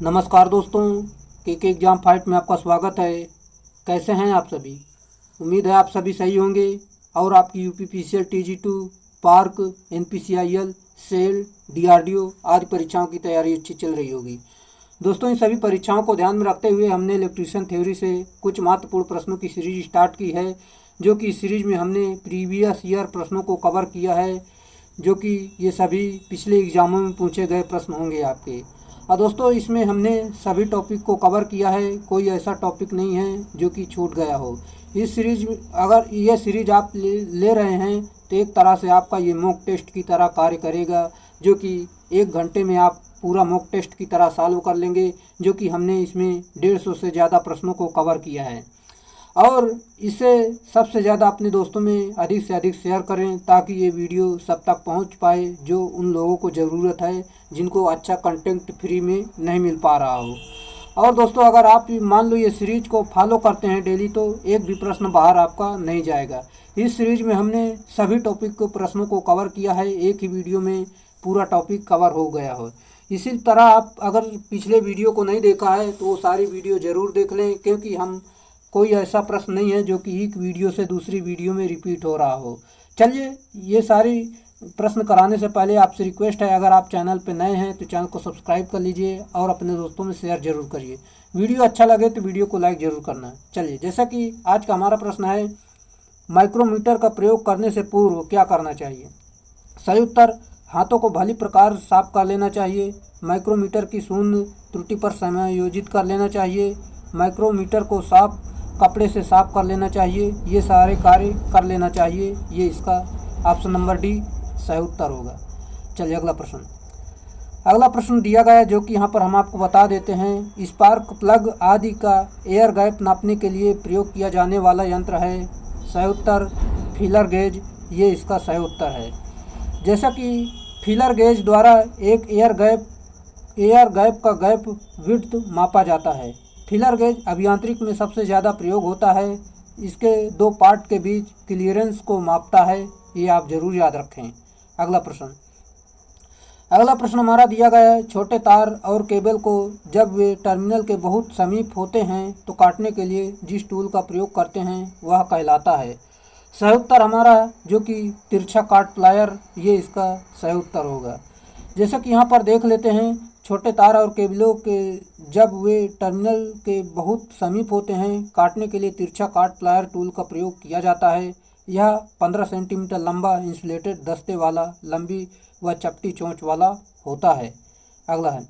नमस्कार दोस्तों, के एग्ज़ाम फाइट में आपका स्वागत है। कैसे हैं आप सभी? उम्मीद है आप सभी सही होंगे और आपकी UPPCL TG two park NPCIL SAIL DRDO आदि परीक्षाओं की तैयारी अच्छी चल रही होगी। दोस्तों, इन सभी परीक्षाओं को ध्यान में रखते हुए हमने इलेक्ट्रीशियन थ्योरी से कुछ महत्वपूर्ण प्रश्नों की सीरीज स्टार्ट की है, जो कि इस सीरीज में हमने प्रीवियस ईयर प्रश्नों को कवर किया है, जो कि ये सभी पिछले एग्ज़ामों में पूछे गए प्रश्न होंगे आपके। और दोस्तों, इसमें हमने सभी टॉपिक को कवर किया है, कोई ऐसा टॉपिक नहीं है जो कि छूट गया हो। इस सीरीज में अगर ये सीरीज आप ले रहे हैं तो एक तरह से आपका ये मॉक टेस्ट की तरह कार्य करेगा, जो कि 1 घंटे में आप पूरा मॉक टेस्ट की तरह सॉल्व कर लेंगे, जो कि हमने इसमें 150 से ज़्यादा प्रश्नों को कवर किया है। और इसे सबसे ज़्यादा अपने दोस्तों में अधिक से अधिक शेयर करें, ताकि ये वीडियो सब तक पहुंच पाए जो उन लोगों को ज़रूरत है, जिनको अच्छा कंटेंट फ्री में नहीं मिल पा रहा हो। और दोस्तों, अगर आप मान लो ये सीरीज को फॉलो करते हैं डेली, तो एक भी प्रश्न बाहर आपका नहीं जाएगा। इस सीरीज में हमने सभी टॉपिक को प्रश्नों को कवर किया है, एक ही वीडियो में पूरा टॉपिक कवर हो गया हो। इसी तरह आप अगर पिछले वीडियो को नहीं देखा है तो वो सारी वीडियो ज़रूर देख लें, क्योंकि हम कोई ऐसा प्रश्न नहीं है जो कि एक वीडियो से दूसरी वीडियो में रिपीट हो रहा हो। चलिए, ये सारी प्रश्न कराने से पहले आपसे रिक्वेस्ट है, अगर आप चैनल पर नए हैं तो चैनल को सब्सक्राइब कर लीजिए और अपने दोस्तों में शेयर जरूर करिए। वीडियो अच्छा लगे तो वीडियो को लाइक जरूर करना है। चलिए, जैसा कि आज का हमारा प्रश्न है, माइक्रोमीटर का प्रयोग करने से पूर्व क्या करना चाहिए? सही उत्तर, हाथों को भली प्रकार साफ कर लेना चाहिए। माइक्रोमीटर की शून्य त्रुटि पर समायोजित कर लेना चाहिए। माइक्रोमीटर को साफ कपड़े से साफ कर लेना चाहिए। ये सारे कार्य कर लेना चाहिए। ये इसका ऑप्शन नंबर डी सही उत्तर होगा। चलिए, अगला प्रश्न दिया गया है, जो कि यहाँ पर हम आपको बता देते हैं। स्पार्क प्लग आदि का एयर गैप नापने के लिए प्रयोग किया जाने वाला यंत्र है। सही उत्तर फीलर गेज, ये इसका सही उत्तर है। जैसा कि फीलर गेज द्वारा एक एयर गैप का गैप विड्थ मापा जाता है। फीलर गेज अभियांत्रिक में सबसे ज़्यादा प्रयोग होता है। इसके 2 पार्ट के बीच क्लियरेंस को मापता है, ये आप जरूर याद रखें। अगला प्रश्न हमारा दिया गया है, छोटे तार और केबल को जब वे टर्मिनल के बहुत समीप होते हैं तो काटने के लिए जिस टूल का प्रयोग करते हैं वह कहलाता है। सही उत्तर हमारा, जो कि तिरछा काट प्लायर, ये इसका सही उत्तर होगा। जैसा कि यहाँ पर देख लेते हैं, छोटे तार और केबलों के जब वे टर्मिनल के बहुत समीप होते हैं, काटने के लिए तिरछा काट प्लायर टूल का प्रयोग किया जाता है। यह 15 सेंटीमीटर लंबा इंसुलेटेड दस्ते वाला, लंबी व चपटी चोंच वाला होता है। अगला है,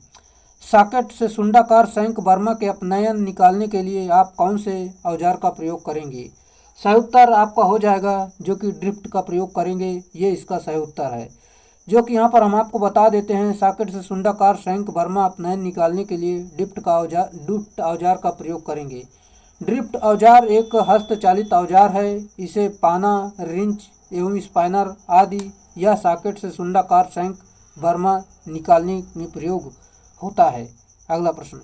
सॉकेट से सुंडाकार शंख बर्मा के अपनयन निकालने के लिए आप कौन से औजार का प्रयोग करेंगे? सही उत्तर आपका हो जाएगा, जो कि ड्रिफ्ट का प्रयोग करेंगे, ये इसका सही उत्तर है। जो कि यहाँ पर हम आपको बता देते हैं, सॉकेट से सुंडाकार शंख बर्मा अपनयन निकालने के लिए ड्रिफ्ट औजार का प्रयोग करेंगे। ड्रिफ्ट औजार एक हस्तचालित औजार है। इसे पाना, रिंच एवं स्पाइनर आदि या सॉकेट से सुंडाकार शंख बर्मा निकालने में प्रयोग होता है। अगला प्रश्न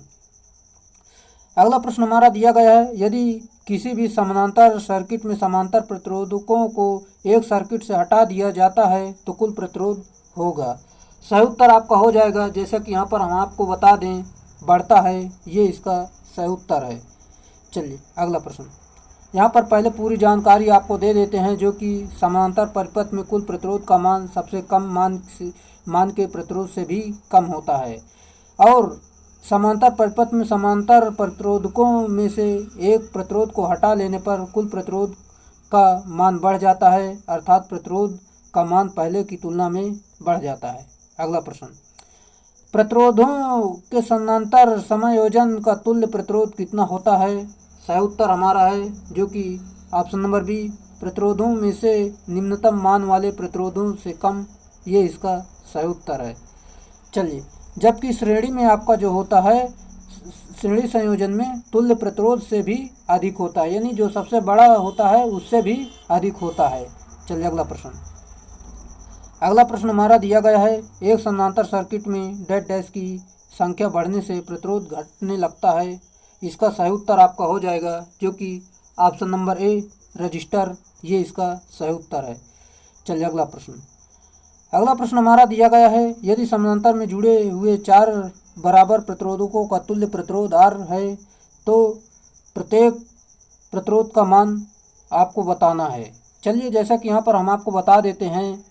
हमारा दिया गया है, यदि किसी भी समानांतर सर्किट में समांतर प्रतिरोधकों को एक सर्किट से हटा दिया जाता है तो कुल प्रतिरोध होगा। सही उत्तर आपका हो जाएगा, जैसा कि यहाँ पर हम आपको बता दें, बढ़ता है, ये इसका सही उत्तर है। चलिए, अगला प्रश्न। यहाँ पर पहले पूरी जानकारी आपको दे देते हैं, जो कि समांतर परिपथ में कुल प्रतिरोध का मान सबसे कम मान के प्रतिरोध से भी कम होता है। और समांतर परिपथ में समांतर प्रतिरोधकों में से एक प्रतिरोध को हटा लेने पर कुल प्रतिरोध का मान बढ़ जाता है, अर्थात प्रतिरोध का मान पहले की तुलना में बढ़ जाता है। अगला प्रश्न, प्रतिरोधों के समांतर समायोजन का तुल्य प्रतिरोध कितना होता है? सही उत्तर हमारा है, जो कि ऑप्शन नंबर बी, प्रतिरोधों में से निम्नतम मान वाले प्रतिरोधों से कम, ये इसका सही उत्तर है। चलिए, जबकि श्रेणी में आपका जो होता है, श्रेणी संयोजन में तुल्य प्रतिरोध से भी अधिक होता है, यानी जो सबसे बड़ा होता है उससे भी अधिक होता है। चलिए, अगला प्रश्न हमारा दिया गया है, एक समानांतर सर्किट में डेड डैश की संख्या बढ़ने से प्रतिरोध घटने लगता है। इसका सही उत्तर आपका हो जाएगा, जो कि ऑप्शन नंबर ए, रजिस्टर, ये इसका सही उत्तर है। चलिए, अगला प्रश्न हमारा दिया गया है, यदि समानांतर में जुड़े हुए 4 बराबर प्रतिरोधकों का तुल्य प्रतिरोध R है, तो प्रत्येक प्रतिरोध का मान आपको बताना है। चलिए जैसा कि यहाँ पर हम आपको बता देते हैं,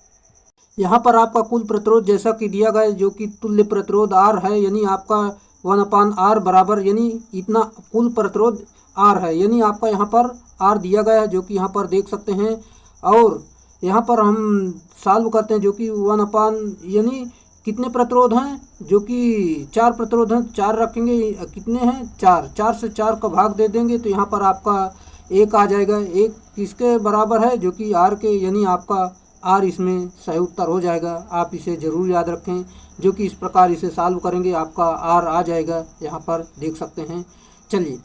यहाँ पर आपका कुल प्रतिरोध जैसा कि दिया गया है, जो कि तुल्य प्रतिरोध R है, यानी आपका 1/R बराबर, यानी इतना कुल प्रतिरोध R है, यानी आपका यहाँ पर R दिया गया है, जो कि यहाँ पर देख सकते हैं। और यहाँ पर हम सॉल्व करते हैं, जो कि 1 यानी कितने प्रतिरोध हैं, जो कि 4 प्रतिरोध हैं, 4 रखेंगे, कितने हैं 4 से 4 का भाग दे देंगे तो यहाँ पर आपका 1 आ जाएगा। 1 किसके बराबर है, जो कि R के, यानी आपका R इसमें सही उत्तर हो जाएगा। आप इसे ज़रूर याद रखें, जो कि इस प्रकार इसे सॉल्व करेंगे आपका R आ जाएगा, यहाँ पर देख सकते हैं। चलिए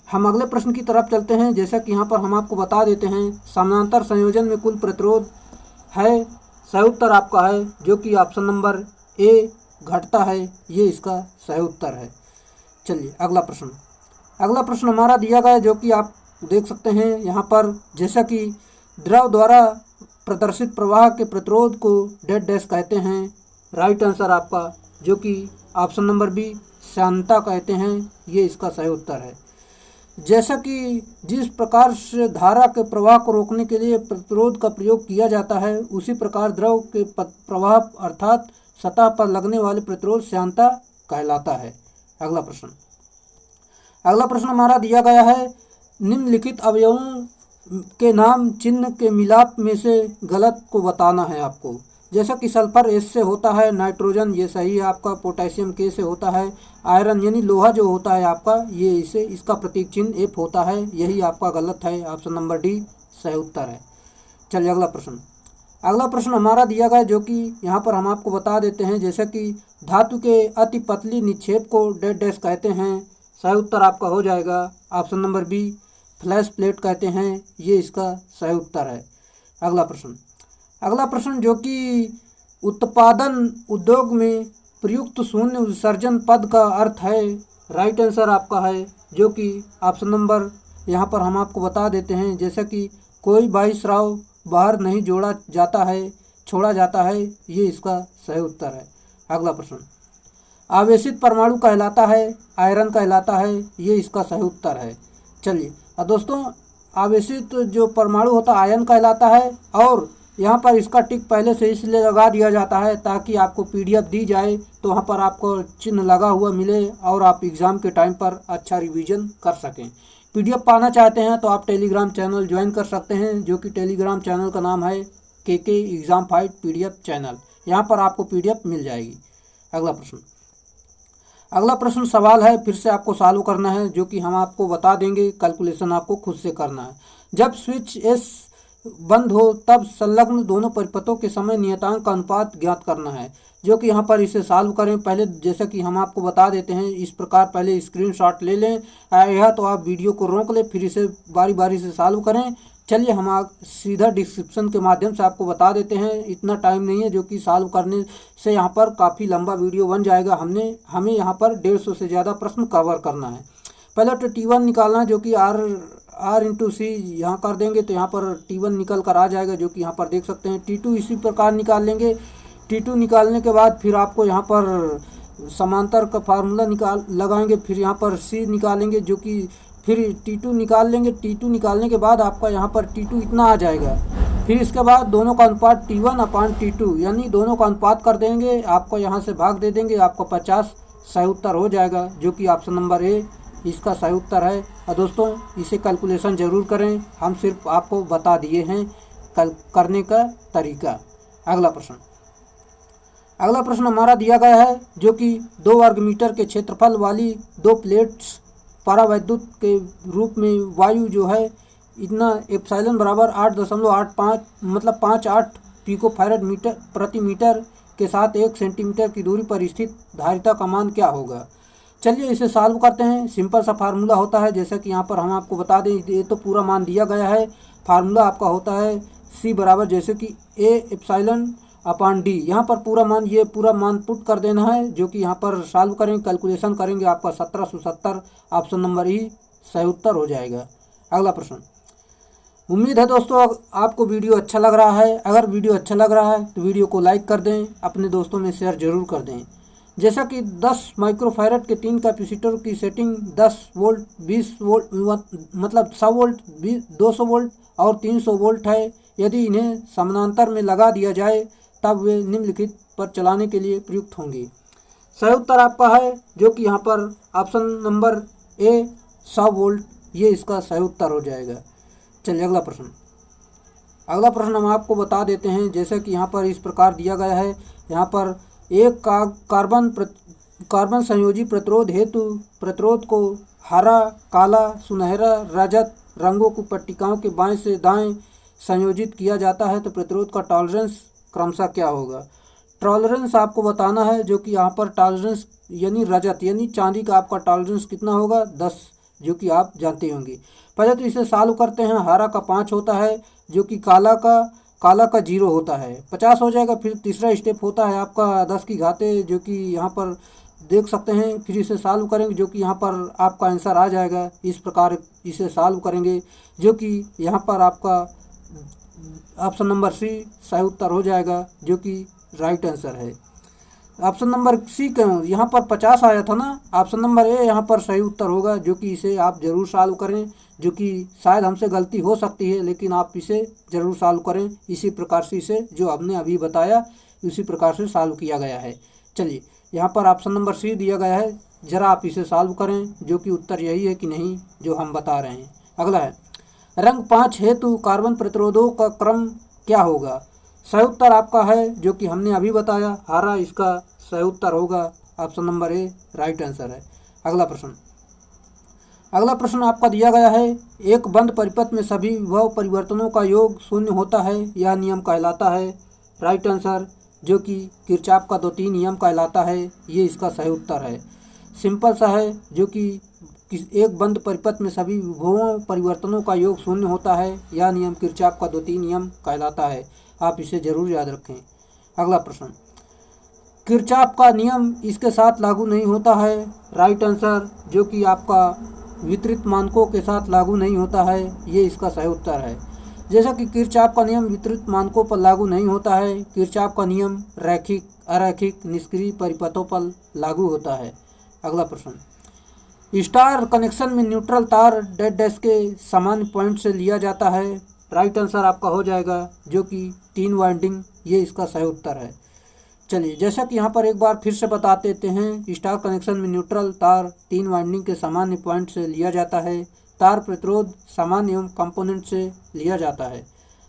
हम अगले प्रश्न की तरफ चलते हैं। जैसा कि यहाँ पर हम आपको बता देते हैं, समानांतर संयोजन में कुल प्रतिरोध है, सही उत्तर आपका है, जो कि ऑप्शन नंबर ए घटता है, ये इसका सही उत्तर है। चलिए अगला प्रश्न हमारा दिया गया है, जो कि आप देख सकते हैं यहाँ पर, जैसा कि द्रव द्वारा प्रदर्शित प्रवाह के प्रतिरोध को डेड डैश कहते हैं। राइट आंसर आपका, जो कि ऑप्शन नंबर बी श्यानता कहते हैं, ये इसका सही उत्तर है। जैसा कि जिस प्रकार से धारा के प्रवाह को रोकने के लिए प्रतिरोध का प्रयोग किया जाता है, उसी प्रकार द्रव के प्रवाह अर्थात सतह पर लगने वाले प्रतिरोध श्यानता कहलाता है। अगला प्रश्न हमारा दिया गया है, निम्नलिखित अवयवों के नाम चिन्ह के मिलाप में से गलत को बताना है आपको। जैसा कि सल्फर एस से होता है, नाइट्रोजन ये सही है आपका, पोटेशियम के से होता है, आयरन यानी लोहा जो होता है आपका, ये इसे इसका प्रतीक चिन्ह एफ होता है, यही आपका गलत है, ऑप्शन नंबर डी सही उत्तर है। चलिए अगला प्रश्न हमारा दिया गया, जो कि यहाँ पर हम आपको बता देते हैं, जैसा कि धातु के अति पतली निक्षेप को डेड डैश कहते हैं, सही उत्तर आपका हो जाएगा, option number B flash plate कहते हैं, ये इसका सही उत्तर है। अगला प्रश्न जो कि उत्पादन उद्योग में प्रयुक्त शून्य विसर्जन पद का अर्थ है, राइट आंसर आपका है, जो कि ऑप्शन नंबर यहाँ पर हम आपको बता देते हैं, जैसा कि कोई बाह्य स्राव बाहर नहीं छोड़ा जाता है, ये इसका सही उत्तर है। अगला प्रश्न, आवेशित परमाणु कहलाता है, आयरन कहलाता है, ये इसका सही उत्तर है। चलिए दोस्तों, आवेशित जो परमाणु होता है आयन कहलाता है, और यहाँ पर इसका टिक पहले से इसलिए लगा दिया जाता है ताकि आपको PDF दी जाए तो वहाँ पर आपको चिन्ह लगा हुआ मिले और आप एग्ज़ाम के टाइम पर अच्छा रिवीजन कर सकें। PDF पाना चाहते हैं तो आप टेलीग्राम चैनल ज्वाइन कर सकते हैं, जो कि टेलीग्राम चैनल का नाम है KK exam fight PDF channel, यहाँ पर आपको PDF मिल जाएगी। अगला प्रश्न सवाल है, फिर से आपको सॉल्व करना है, जो कि हम आपको बता देंगे, कैलकुलेशन आपको खुद से करना है। जब स्विच एस बंद हो तब संलग्न दोनों परिपथों के समय नियतांक का अनुपात ज्ञात करना है, जो कि यहाँ पर इसे सॉल्व करें। पहले जैसा कि हम आपको बता देते हैं, इस प्रकार पहले स्क्रीनशॉट ले लें, यह तो आप वीडियो को रोक लें, फिर इसे बारी बारी से सॉल्व करें। चलिए हम सीधा डिस्क्रिप्शन के माध्यम से आपको बता देते हैं, इतना टाइम नहीं है, जो कि सॉल्व करने से यहाँ पर काफ़ी लंबा वीडियो बन जाएगा। हमें यहाँ पर 150 से ज़्यादा प्रश्न कवर करना है। पहले तो T1 निकालना है, जो कि R इंटू सी यहाँ कर देंगे तो यहाँ पर T1 निकल कर आ जाएगा, जो कि यहाँ पर देख सकते हैं। T2 इसी प्रकार निकाल लेंगे। T2 निकालने के बाद फिर आपको यहाँ पर समांतर का फार्मूला लगाएंगे, फिर यहाँ पर C निकालेंगे, जो कि फिर T2 निकाल लेंगे। T2 निकालने के बाद आपका यहाँ पर T2 इतना आ जाएगा। फिर इसके बाद दोनों का अनुपात T1/T2 यानी दोनों का अनुपात कर देंगे, आपको यहाँ से भाग दे देंगे, आपको 50 सही उत्तर हो जाएगा, जो कि ऑप्शन नंबर ए इसका सही उत्तर है। और दोस्तों इसे कैलकुलेशन ज़रूर करें, हम सिर्फ आपको बता दिए हैं करने का तरीका। अगला प्रश्न हमारा दिया गया है, जो कि 2 वर्ग मीटर के क्षेत्रफल वाली 2 प्लेट्स परावैद्युत के रूप में वायु जो है इतना एप्सिलॉन बराबर 8.85 मतलब 58 पिकोफैराड प्रति मीटर के साथ 1 सेंटीमीटर की दूरी पर स्थित धारिता का मान क्या होगा। चलिए इसे सॉल्व करते हैं। सिंपल सा फार्मूला होता है, जैसा कि यहाँ पर हम आपको बता दें, ये तो पूरा मान दिया गया है। फार्मूला आपका होता है C बराबर जैसे कि A/D, यहाँ पर पूरा मान पुट कर देना है, जो कि यहाँ पर सॉल्व करेंगे, कैलकुलेशन करेंगे, आपका 1770 ऑप्शन नंबर ई सही उत्तर हो जाएगा। अगला प्रश्न, उम्मीद है दोस्तों आपको वीडियो अच्छा लग रहा है। अगर वीडियो अच्छा लग रहा है तो वीडियो को लाइक कर दें, अपने दोस्तों में शेयर जरूर कर दें। जैसा कि 10 माइक्रोफैरड के 3 कैपेसिटर की सेटिंग 10 वोल्ट, 20 वोल्ट, मतलब 100 वोल्ट, 200 वोल्ट और 300 वोल्ट है। यदि इन्हें समानांतर में लगा दिया जाए तब वे निम्नलिखित पर चलाने के लिए प्रयुक्त होंगे। सही उत्तर आपका है जो कि यहाँ पर ऑप्शन नंबर ए 100 वोल्ट, ये इसका सही उत्तर हो जाएगा। चलिए अगला प्रश्न। अगला प्रश्न हम आपको बता देते हैं, जैसे कि यहाँ पर इस प्रकार दिया गया है। यहाँ पर एक कार्बन संयोजी प्रतिरोध हेतु प्रतिरोध को हरा, काला, सुनहरा, रजत रंगों की पट्टिकाओं के बाएं से दाएं संयोजित किया जाता है तो प्रतिरोध का टॉलरेंस क्रमशः क्या होगा। टॉलरेंस आपको बताना है, जो कि यहाँ पर टॉलरेंस यानी रजत यानी चांदी का आपका टॉलरेंस कितना होगा 10, जो कि आप जानते होंगे। पहले तो इसे सॉल्व करते हैं। हरा का 5 होता है, जो कि काला का 0 होता है, 50 हो जाएगा। फिर तीसरा स्टेप होता है आपका 10 की घाते, जो कि यहाँ पर देख सकते हैं। फिर इसे सॉल्व करेंगे, जो कि यहाँ पर आपका आंसर आ जाएगा। इस प्रकार इसे सॉल्व करेंगे, जो कि यहाँ पर आपका ऑप्शन नंबर सी सही उत्तर हो जाएगा, जो कि राइट आंसर है। ऑप्शन नंबर सी क्यों, यहाँ पर 50 आया था ना, ऑप्शन नंबर ए यहाँ पर सही उत्तर होगा, जो कि इसे आप ज़रूर सॉल्व करें। जो कि शायद हमसे गलती हो सकती है, लेकिन आप इसे ज़रूर सॉल्व करें। इसी प्रकार से इसे जो हमने अभी बताया उसी प्रकार से सॉल्व किया गया है। चलिए यहाँ पर ऑप्शन नंबर सी दिया गया है, ज़रा आप इसे सॉल्व करें, जो कि उत्तर यही है कि नहीं जो हम बता रहे हैं। अगला है रंग 5 हेतु कार्बन प्रतिरोधों का क्रम क्या होगा। सही उत्तर आपका है, जो कि हमने अभी बताया, हरा इसका सही उत्तर होगा। Option number A right answer है। अगला प्रश्न आपका दिया गया है, एक बंद परिपथ में सभी विभव परिवर्तनों का योग शून्य होता है, यह नियम कहलाता है। राइट आंसर, जो कि किरचॉफ का 2-3 नियम कहलाता है, ये इसका सही उत्तर है। सिंपल सा है, जो कि एक बंद परिपथ में सभी विभवों परिवर्तनों का योग शून्य होता है, यह नियम किरचॉफ का 2-3 नियम कहलाता है। आप इसे जरूर याद रखें। अगला प्रश्न, किरचॉफ का नियम इसके साथ लागू नहीं होता है। राइट आंसर, जो कि आपका वितरित मानकों के साथ लागू नहीं होता है, ये इसका सही उत्तर है। जैसा कि किरचॉफ का नियम वितरित मानकों पर लागू नहीं होता है, किरचॉफ का नियम रैखिक, अरैखिक, निष्क्रिय परिपथों पर लागू होता है। अगला प्रश्न, स्टार कनेक्शन में न्यूट्रल तार डेड डैश के सामान्य पॉइंट से लिया जाता है। राइट आंसर आपका हो जाएगा, जो कि 3 वाइंडिंग, ये इसका सही उत्तर है। चलिए जैसा कि यहाँ पर एक बार फिर से बता देते हैं, स्टार कनेक्शन में न्यूट्रल तार 3 वाइंडिंग के सामान्य पॉइंट से लिया जाता है। तार प्रतिरोध सामान्य एवं कंपोनेंट से लिया जाता है।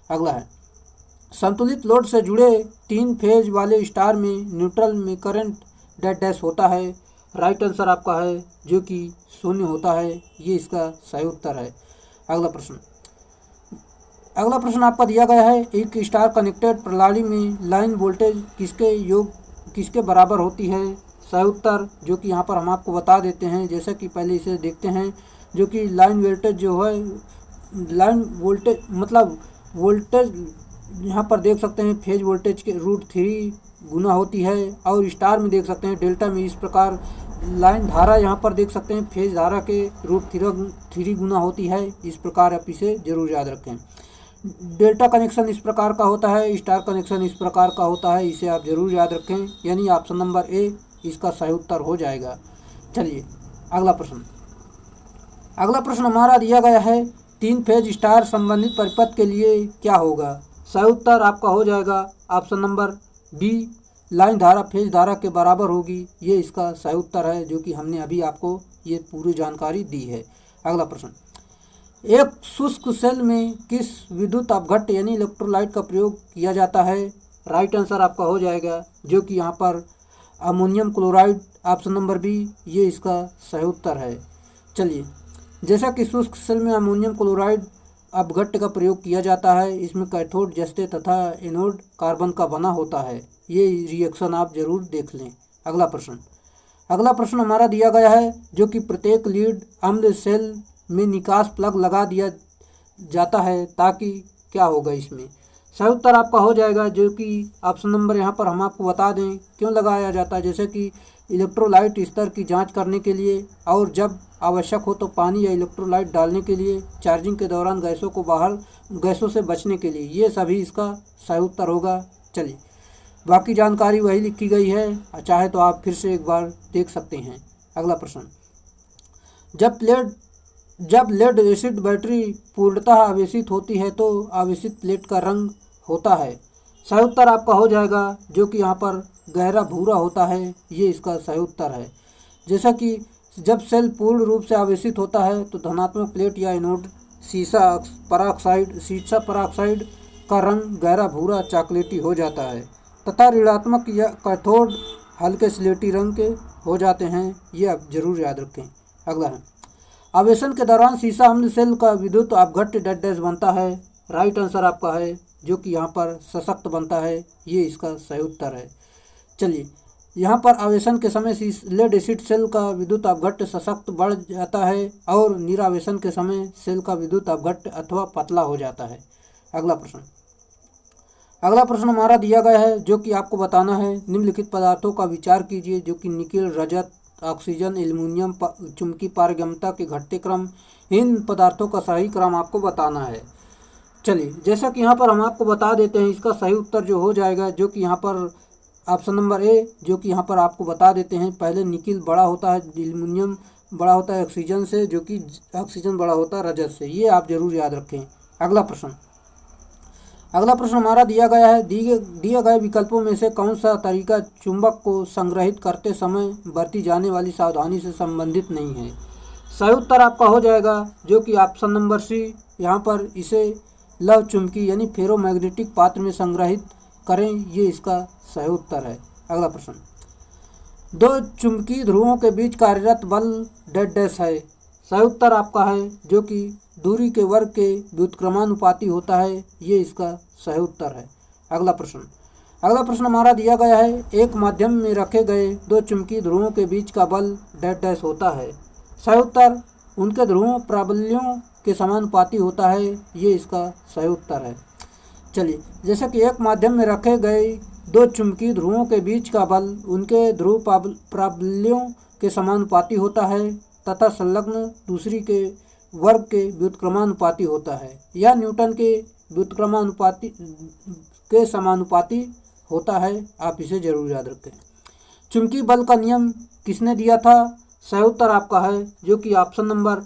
अगला है, संतुलित लोड से जुड़े 3 फेज वाले स्टार में न्यूट्रल में करंट डेड डैश होता है। राइट आंसर आपका है, जो कि 0 होता है, ये इसका सही उत्तर है। अगला प्रश्न आपका दिया गया है, एक स्टार कनेक्टेड प्रणाली में लाइन वोल्टेज किसके बराबर होती है। सही उत्तर, जो कि यहाँ पर हम आपको बता देते हैं। जैसा कि पहले इसे देखते हैं, जो कि लाइन वोल्टेज जो है, लाइन वोल्टेज मतलब वोल्टेज यहाँ पर देख सकते हैं फेज वोल्टेज के √3 गुना होती है। और स्टार में देख सकते हैं डेल्टा में इस प्रकार लाइन धारा यहाँ पर देख सकते हैं फेज धारा के √3 गुना होती है। इस प्रकार आप इसे जरूर याद रखें। डेल्टा कनेक्शन इस प्रकार का होता है, स्टार कनेक्शन इस प्रकार का होता है, इसे आप जरूर याद रखें। यानी ऑप्शन नंबर ए इसका सही उत्तर हो जाएगा। चलिए अगला प्रश्न हमारा दिया गया है, 3 फेज स्टार संबंधित परिपथ के लिए क्या होगा। सही उत्तर आपका हो जाएगा ऑप्शन नंबर बी, लाइन धारा फेज धारा के बराबर होगी, ये इसका सही उत्तर है, जो कि हमने अभी आपको ये पूरी जानकारी दी है। अगला प्रश्न, एक शुष्क सेल में किस विद्युत अपघट्ट यानी इलेक्ट्रोलाइट का प्रयोग किया जाता है। राइट आंसर आपका हो जाएगा, जो कि यहाँ पर ammonium chloride, option number B, ये इसका सही उत्तर है। चलिए जैसा कि शुष्क सेल में अमोनियम क्लोराइड अपघट्ट का प्रयोग किया जाता है, इसमें कैथोड जस्ते तथा एनोड कार्बन का बना होता है। ये रिएक्शन आप जरूर देख लें। अगला प्रश्न हमारा दिया गया है, जो कि प्रत्येक लीड अम्ल सेल में निकास प्लग लगा दिया जाता है, ताकि क्या होगा इसमें। सही उत्तर आपका हो जाएगा, जो कि ऑप्शन नंबर यहाँ पर हम आपको बता दें क्यों लगाया जाता है। जैसे कि इलेक्ट्रोलाइट स्तर की जांच करने के लिए, और जब आवश्यक हो तो पानी या इलेक्ट्रोलाइट डालने के लिए, चार्जिंग के दौरान गैसों से बचने के लिए, ये सभी इसका सही उत्तर होगा। चलिए बाकी जानकारी वही लिखी गई है, चाहे तो आप फिर से एक बार देख सकते हैं। अगला प्रश्न, जब लेड एसिड बैटरी पूर्णतः आवेशित होती है तो आवेशित प्लेट का रंग होता है। सही उत्तर आपका हो जाएगा जो कि यहाँ पर गहरा भूरा होता है, ये इसका सही उत्तर है। जैसा कि जब सेल पूर्ण रूप से आवेशित होता है तो धनात्मक प्लेट या एनोड सीसा पराऑक्साइड का रंग गहरा भूरा चॉकलेटी हो जाता है तथा ऋणात्मक या कैथोड हल्के स्लेटी रंग के हो जाते हैं, ये आप जरूर याद रखें। अगला है, आवेशन के दौरान सीसा अम्ल सेल का विद्युत अपघट्य डैश बनता है। राइट आंसर आपका है जो कि यहाँ पर सशक्त बनता है, ये इसका सही उत्तर है। चलिए, यहाँ पर आवेशन के समय लेड एसिड सेल का विद्युत अपघट्य सशक्त बढ़ जाता है और निरावेशन के समय सेल का विद्युत अपघट्य अथवा पतला हो जाता है। अगला प्रश्न हमारा दिया गया है जो कि आपको बताना है, निम्नलिखित पदार्थों का विचार कीजिए जो कि निकेल, रजत, ऑक्सीजन, एल्युमिनियम, चुंबकीय पारगम्यता के घटते क्रम, इन पदार्थों का सही क्रम आपको बताना है। चलिए, जैसा कि यहाँ पर हम आपको बता देते हैं, इसका सही उत्तर जो हो जाएगा जो कि यहाँ पर ऑप्शन नंबर ए, जो कि यहाँ पर आपको बता देते हैं। पहले निकेल बड़ा होता है, एल्युमिनियम बड़ा होता है ऑक्सीजन से, जो कि ऑक्सीजन बड़ा होता है रजत से, ये आप जरूर याद रखें। अगला प्रश्न हमारा दिया गया है, दिए गए विकल्पों में से कौन सा तरीका चुंबक को संग्रहित करते समय बरती जाने वाली सावधानी से संबंधित नहीं है। सही उत्तर आपका हो जाएगा जो कि ऑप्शन नंबर सी, यहाँ पर इसे लव चुंबकी यानी फेरोमैग्नेटिक पात्र में संग्रहित करें, ये इसका सही उत्तर है। अगला प्रश्न, दो चुंबकीय ध्रुवों के बीच कार्यरत बल डैश है। सही उत्तर आपका है जो कि दूरी के वर्ग के व्युत्क्रमानुपाती होता है, ये इसका सही उत्तर है। अगला प्रश्न हमारा दिया गया है, एक माध्यम में रखे गए दो चुंबकीय ध्रुवों के बीच का बल डैश होता है। सही उत्तर उनके ध्रुवों प्राबल्यों के समानुपाती होता है, ये इसका सही उत्तर है। चलिए, जैसे कि एक माध्यम में रखे गए दो चुंबकीय ध्रुवों के बीच का बल उनके ध्रुव प्राबल्यों के समानुपाती होता है तथा संलग्न दूसरी के वर्ग के व्युत्क्रमानुपाती होता है, या न्यूटन के व्युत्क्रमानुपाती के समानुपाती होता है, आप इसे जरूर याद रखें। चुंबकीय बल का नियम किसने दिया था? सही उत्तर आपका है जो कि ऑप्शन नंबर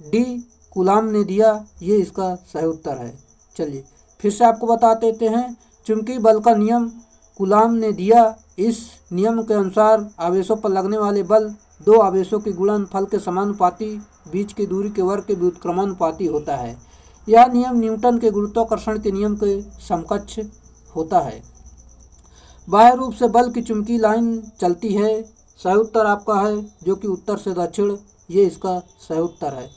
डी, कूलाम ने दिया, ये इसका सही उत्तर है। चलिए, फिर से आपको बता देते हैं, चुंबकीय बल का नियम कूलाम ने दिया। इस नियम के अनुसार आवेशों पर लगने वाले बल दो आवेशों के गुणनफल के समानुपाती बीच की दूरी के वर्ग के व्युत्क्रमानुपाती होता है। यह नियम न्यूटन के गुरुत्वाकर्षण के नियम के समकक्ष होता है। बाह्य रूप से बल की चुंबकीय लाइन चलती है। सही उत्तर आपका है जो कि उत्तर से दक्षिण, ये इसका सही उत्तर है।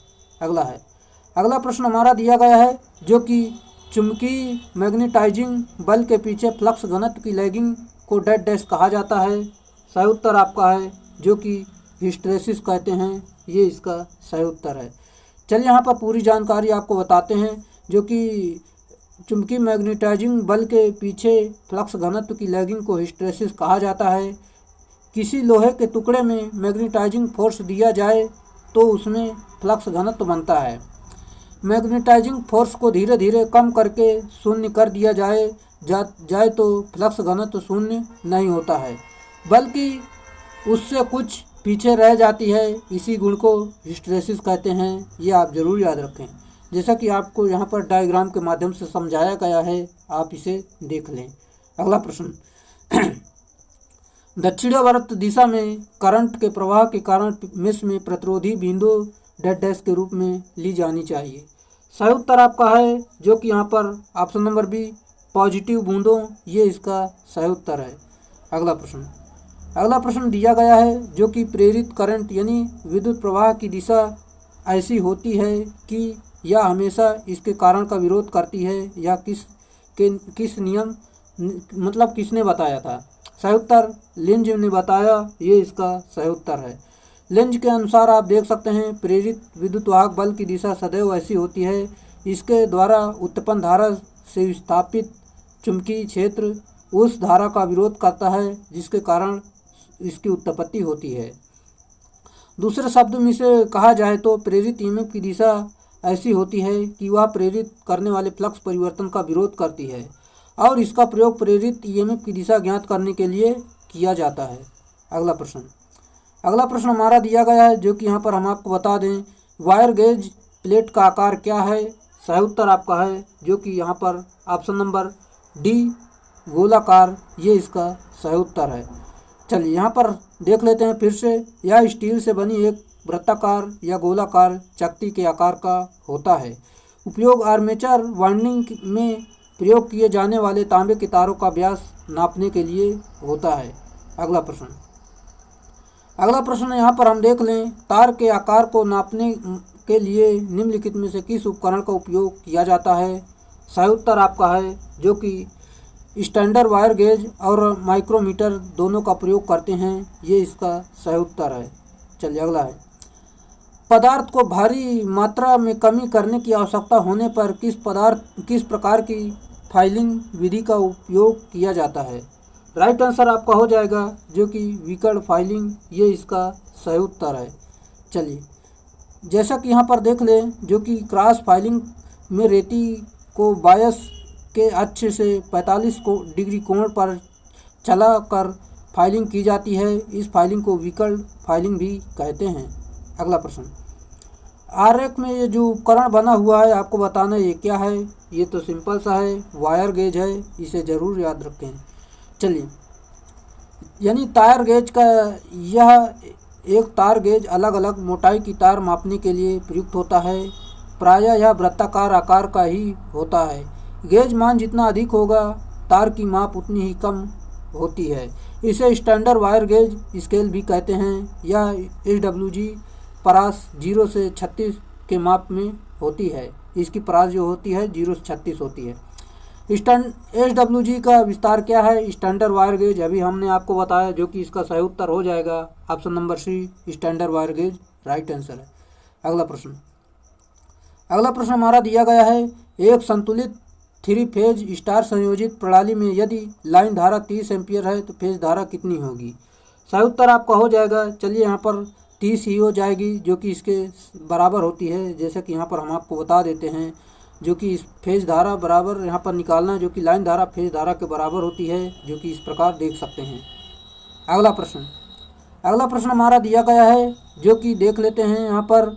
अगला प्रश्न हमारा दिया गया है जो कि चुंबकीय मैग्नेटाइजिंग बल के पीछे फ्लक्स घनत्व की लैगिंग को डैश कहा जाता है। सही उत्तर आपका है जो कि हिस्टैरिसीस कहते हैं, ये इसका सही उत्तर है। चलिए, यहाँ पर पूरी जानकारी आपको बताते हैं जो कि चुंबकीय मैग्नेटाइजिंग बल के पीछे फ्लक्स घनत्व की लैगिंग को हिस्टैरिसीस कहा जाता है। किसी लोहे के टुकड़े में मैग्नेटाइजिंग फोर्स दिया जाए तो उसमें फ्लक्स घनत्व बनता है। मैग्नेटाइजिंग फोर्स को धीरे धीरे कम करके शून्य कर दिया जाए तो फ्लक्स घनत्व शून्य नहीं होता है, बल्कि उससे कुछ पीछे रह जाती है। इसी गुण को हिस्टैरिसीस कहते हैं, ये आप जरूर याद रखें। जैसा कि आपको यहाँ पर डायग्राम के माध्यम से समझाया गया है, आप इसे देख लें। अगला प्रश्न, दक्षिणावर्त दिशा में करंट के प्रवाह के कारण मेष में प्रतिरोधी बिंदु डैश के रूप में ली जानी चाहिए। सही उत्तर आपका है जो कि यहाँ पर ऑप्शन नंबर बी, पॉजिटिव बूंदों, ये इसका सही उत्तर है। अगला प्रश्न दिया गया है जो कि प्रेरित करंट यानी विद्युत प्रवाह की दिशा ऐसी होती है कि यह हमेशा इसके कारण का विरोध करती है, या किस नियम मतलब किसने बताया था? सही उत्तर लेंज ने बताया, ये इसका सही उत्तर है। लेंज के अनुसार आप देख सकते हैं, प्रेरित विद्युत वाहक बल की दिशा सदैव ऐसी होती है, इसके द्वारा उत्पन्न धारा से विस्थापित चुंबकीय क्षेत्र उस धारा का विरोध करता है जिसके कारण इसकी उत्पत्ति होती है। दूसरे शब्द में इसे कहा जाए तो प्रेरित ईएमएफ की दिशा ऐसी होती है कि वह प्रेरित करने वाले फ्लक्स परिवर्तन का विरोध करती है। और इसका प्रयोग प्रेरित ईएमएफ की दिशा ज्ञात करने के लिए किया जाता है। अगला प्रश्न हमारा दिया गया है, जो कि यहाँ पर हम आपको बता दें, वायर गेज प्लेट का आकार क्या है। सही उत्तर आपका है जो कि यहाँ पर ऑप्शन नंबर डी, गोलाकार, ये इसका सही उत्तर है। चलिए यहाँ पर देख लेते हैं फिर से। यह स्टील से बनी एक वृत्ताकार या गोलाकार चकती के आकार का होता है। उपयोग आर्मेचर वाइंडिंग में प्रयोग किए जाने वाले तांबे के तारों का व्यास नापने के लिए होता है। अगला प्रश्न यहाँ पर हम देख लें, तार के आकार को नापने के लिए निम्नलिखित में से किस उपकरण का उपयोग किया जाता है। सही उत्तर आपका है जो कि स्टैंडर्ड वायर गेज और माइक्रोमीटर दोनों का प्रयोग करते हैं, ये इसका सही उत्तर है। चलिए अगला है, पदार्थ को भारी मात्रा में कमी करने की आवश्यकता होने पर किस प्रकार की फाइलिंग विधि का उपयोग किया जाता है। राइट आंसर आपका हो जाएगा जो कि विकर्ण फाइलिंग, ये इसका सही उत्तर है। चलिए जैसा कि यहाँ पर देख लें, जो कि क्रॉस फाइलिंग में रेती को बायस के अक्ष से 45 डिग्री कोण पर चला कर फाइलिंग की जाती है। इस फाइलिंग को विकर्ण फाइलिंग भी कहते हैं। अगला प्रश्न, आरेख में ये जो उपकरण बना हुआ है आपको बताना ये क्या है। ये तो सिंपल सा है, वायर गेज है, इसे ज़रूर याद रखें। चलिए, यानी तार गेज का यह एक तार गेज अलग अलग मोटाई की तार मापने के लिए प्रयुक्त होता है। प्रायः यह वृत्ताकार आकार का ही होता है। गेज मान जितना अधिक होगा तार की माप उतनी ही कम होती है। इसे स्टैंडर्ड वायर गेज स्केल भी कहते हैं। यह SWG परास 0 से 36 के माप में होती है। इसकी परास जो होती है 0 से 36 होती है। SWG का विस्तार क्या है। स्टैंडर्ड वायर गेज अभी हमने आपको बताया, जो कि इसका सही उत्तर हो जाएगा option number C, standard wire gauge right answer है। अगला प्रश्न हमारा दिया गया है, एक संतुलित 3 फेज स्टार संयोजित प्रणाली में यदि लाइन धारा 30 एम्पियर है तो फेज धारा कितनी होगी। सही उत्तर आपका हो जाएगा। चलिए यहाँ पर 30 ही हो जाएगी, जो कि इसके बराबर होती है। जैसे कि यहाँ पर हम आपको बता देते हैं, जो कि इस फेज धारा बराबर यहाँ पर निकालना, जो कि लाइन धारा फेज धारा के बराबर होती है, जो कि इस प्रकार देख सकते हैं। अगला प्रश्न हमारा दिया गया है, जो कि देख लेते हैं यहाँ पर।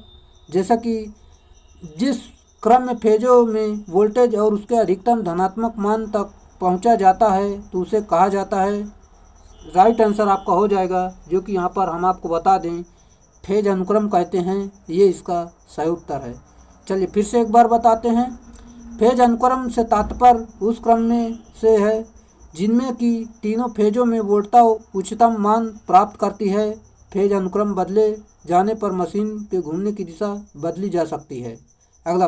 जैसा कि जिस क्रम में फेजों में वोल्टेज और उसके अधिकतम धनात्मक मान तक पहुँचा जाता है तो उसे कहा जाता है। राइट आंसर आपका हो जाएगा, जो कि यहाँ पर हम आपको बता दें, फेज अनुक्रम कहते हैं। ये इसका सही उत्तर है। चलिए फिर से एक बार बताते हैं। फेज अनुक्रम से तात्पर्य उस क्रम में से है जिनमें कि तीनों फेजों में वोल्टता उच्चतम मान प्राप्त करती है। फेज अनुक्रम बदले जाने पर मशीन के घूमने की दिशा बदली जा सकती है। अगला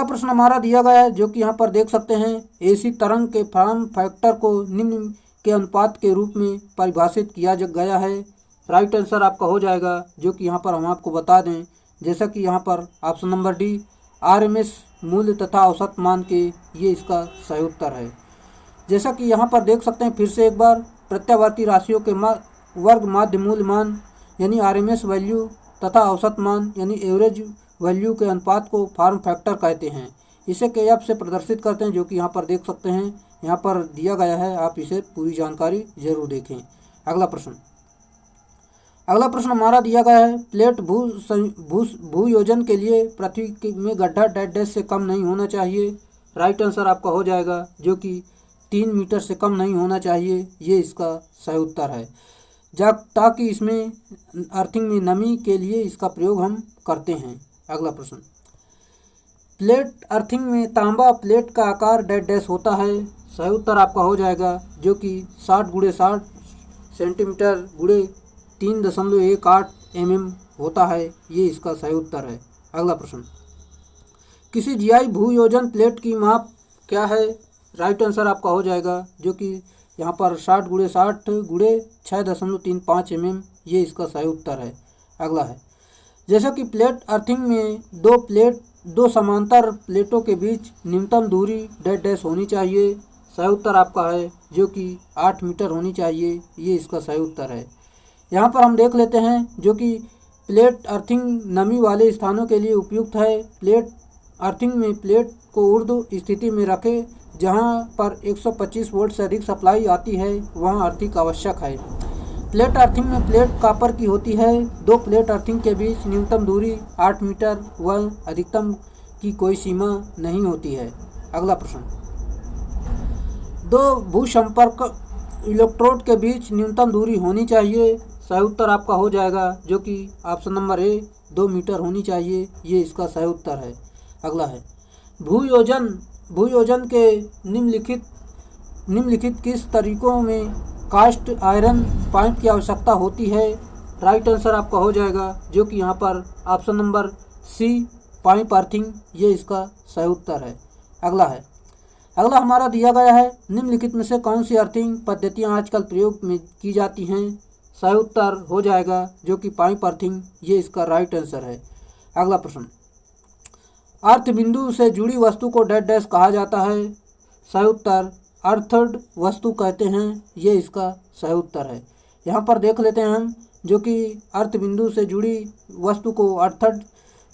प्रश्न हमारा दिया गया है, जो कि यहाँ पर देख सकते हैं, एसी तरंग के फॉर्म फैक्टर को निम्न के अनुपात के रूप में परिभाषित किया गया है। राइट आंसर आपका हो जाएगा, जो कि यहाँ पर हम आपको बता दें, जैसा कि यहाँ पर ऑप्शन नंबर डी, RMS मूल्य तथा औसत मान के, ये इसका सही उत्तर है। जैसा कि यहाँ पर देख सकते हैं, फिर से एक बार, प्रत्यावर्ती राशियों के वर्ग माध्य मूल्य मान यानी RMS वैल्यू तथा औसत मान यानी एवरेज वैल्यू के अनुपात को फॉर्म फैक्टर कहते हैं। इसे KF से प्रदर्शित करते हैं, जो कि यहाँ पर देख सकते हैं, यहाँ पर दिया गया है। आप इसे पूरी जानकारी जरूर देखें। अगला प्रश्न हमारा दिया गया है, प्लेट भूयोजन के लिए पृथ्वी में गड्ढा डैश से कम नहीं होना चाहिए। राइट आंसर आपका हो जाएगा, जो कि 3 मीटर से कम नहीं होना चाहिए। ये इसका सही उत्तर है, ताकि इसमें अर्थिंग में नमी के लिए इसका प्रयोग हम करते हैं। अगला प्रश्न, प्लेट अर्थिंग में तांबा प्लेट का आकार डैश होता है। सही उत्तर आपका हो जाएगा, जो कि 60 × 60 सेंटीमीटर × 3.18 mm होता है। ये इसका सही उत्तर है। अगला प्रश्न, किसी GI भूयोजन प्लेट की माप क्या है। राइट आंसर आपका हो जाएगा, जो कि यहाँ पर 60 × 60 × 6.35 mm, ये इसका सही उत्तर है। अगला है, जैसा कि प्लेट अर्थिंग में दो समांतर प्लेटों के बीच न्यूनतम दूरी डैश होनी चाहिए। सही उत्तर आपका है, जो कि 8 मीटर होनी चाहिए। ये इसका सही उत्तर है। यहाँ पर हम देख लेते हैं, जो कि प्लेट अर्थिंग नमी वाले स्थानों के लिए उपयुक्त है। प्लेट अर्थिंग में प्लेट को ऊर्ध्व स्थिति में रखें। जहां पर 125 वोल्ट से अधिक सप्लाई आती है वहां अर्थिंग आवश्यक है। प्लेट अर्थिंग में प्लेट कॉपर की होती है। दो प्लेट अर्थिंग के बीच न्यूनतम दूरी 8 मीटर व अधिकतम की कोई सीमा नहीं होती है। अगला प्रश्न, दो भूसंपर्क इलेक्ट्रोड के बीच न्यूनतम दूरी होनी चाहिए। सही उत्तर आपका हो जाएगा जो कि ऑप्शन नंबर ए 2 मीटर होनी चाहिए। ये इसका सही उत्तर है। अगला है, भूयोजन के निम्नलिखित किस तरीकों में कास्ट आयरन पाइप की आवश्यकता होती है। राइट आंसर आपका हो जाएगा जो कि यहाँ पर option number C pipe earthing, ये इसका सही उत्तर है। अगला हमारा दिया गया है, निम्नलिखित में से कौन सी अर्थिंग पद्धतियाँ आजकल प्रयोग में की जाती हैं। सही उत्तर हो जाएगा जो कि पाइप अर्थिंग, ये इसका राइट आंसर है। अगला प्रश्न, अर्थ बिंदु से जुड़ी वस्तु को डैश डैश कहा जाता है। सही उत्तर अर्थड वस्तु कहते हैं, ये इसका सही उत्तर है। यहाँ पर देख लेते हैं हम, जो कि अर्थ बिंदु से जुड़ी वस्तु को अर्थड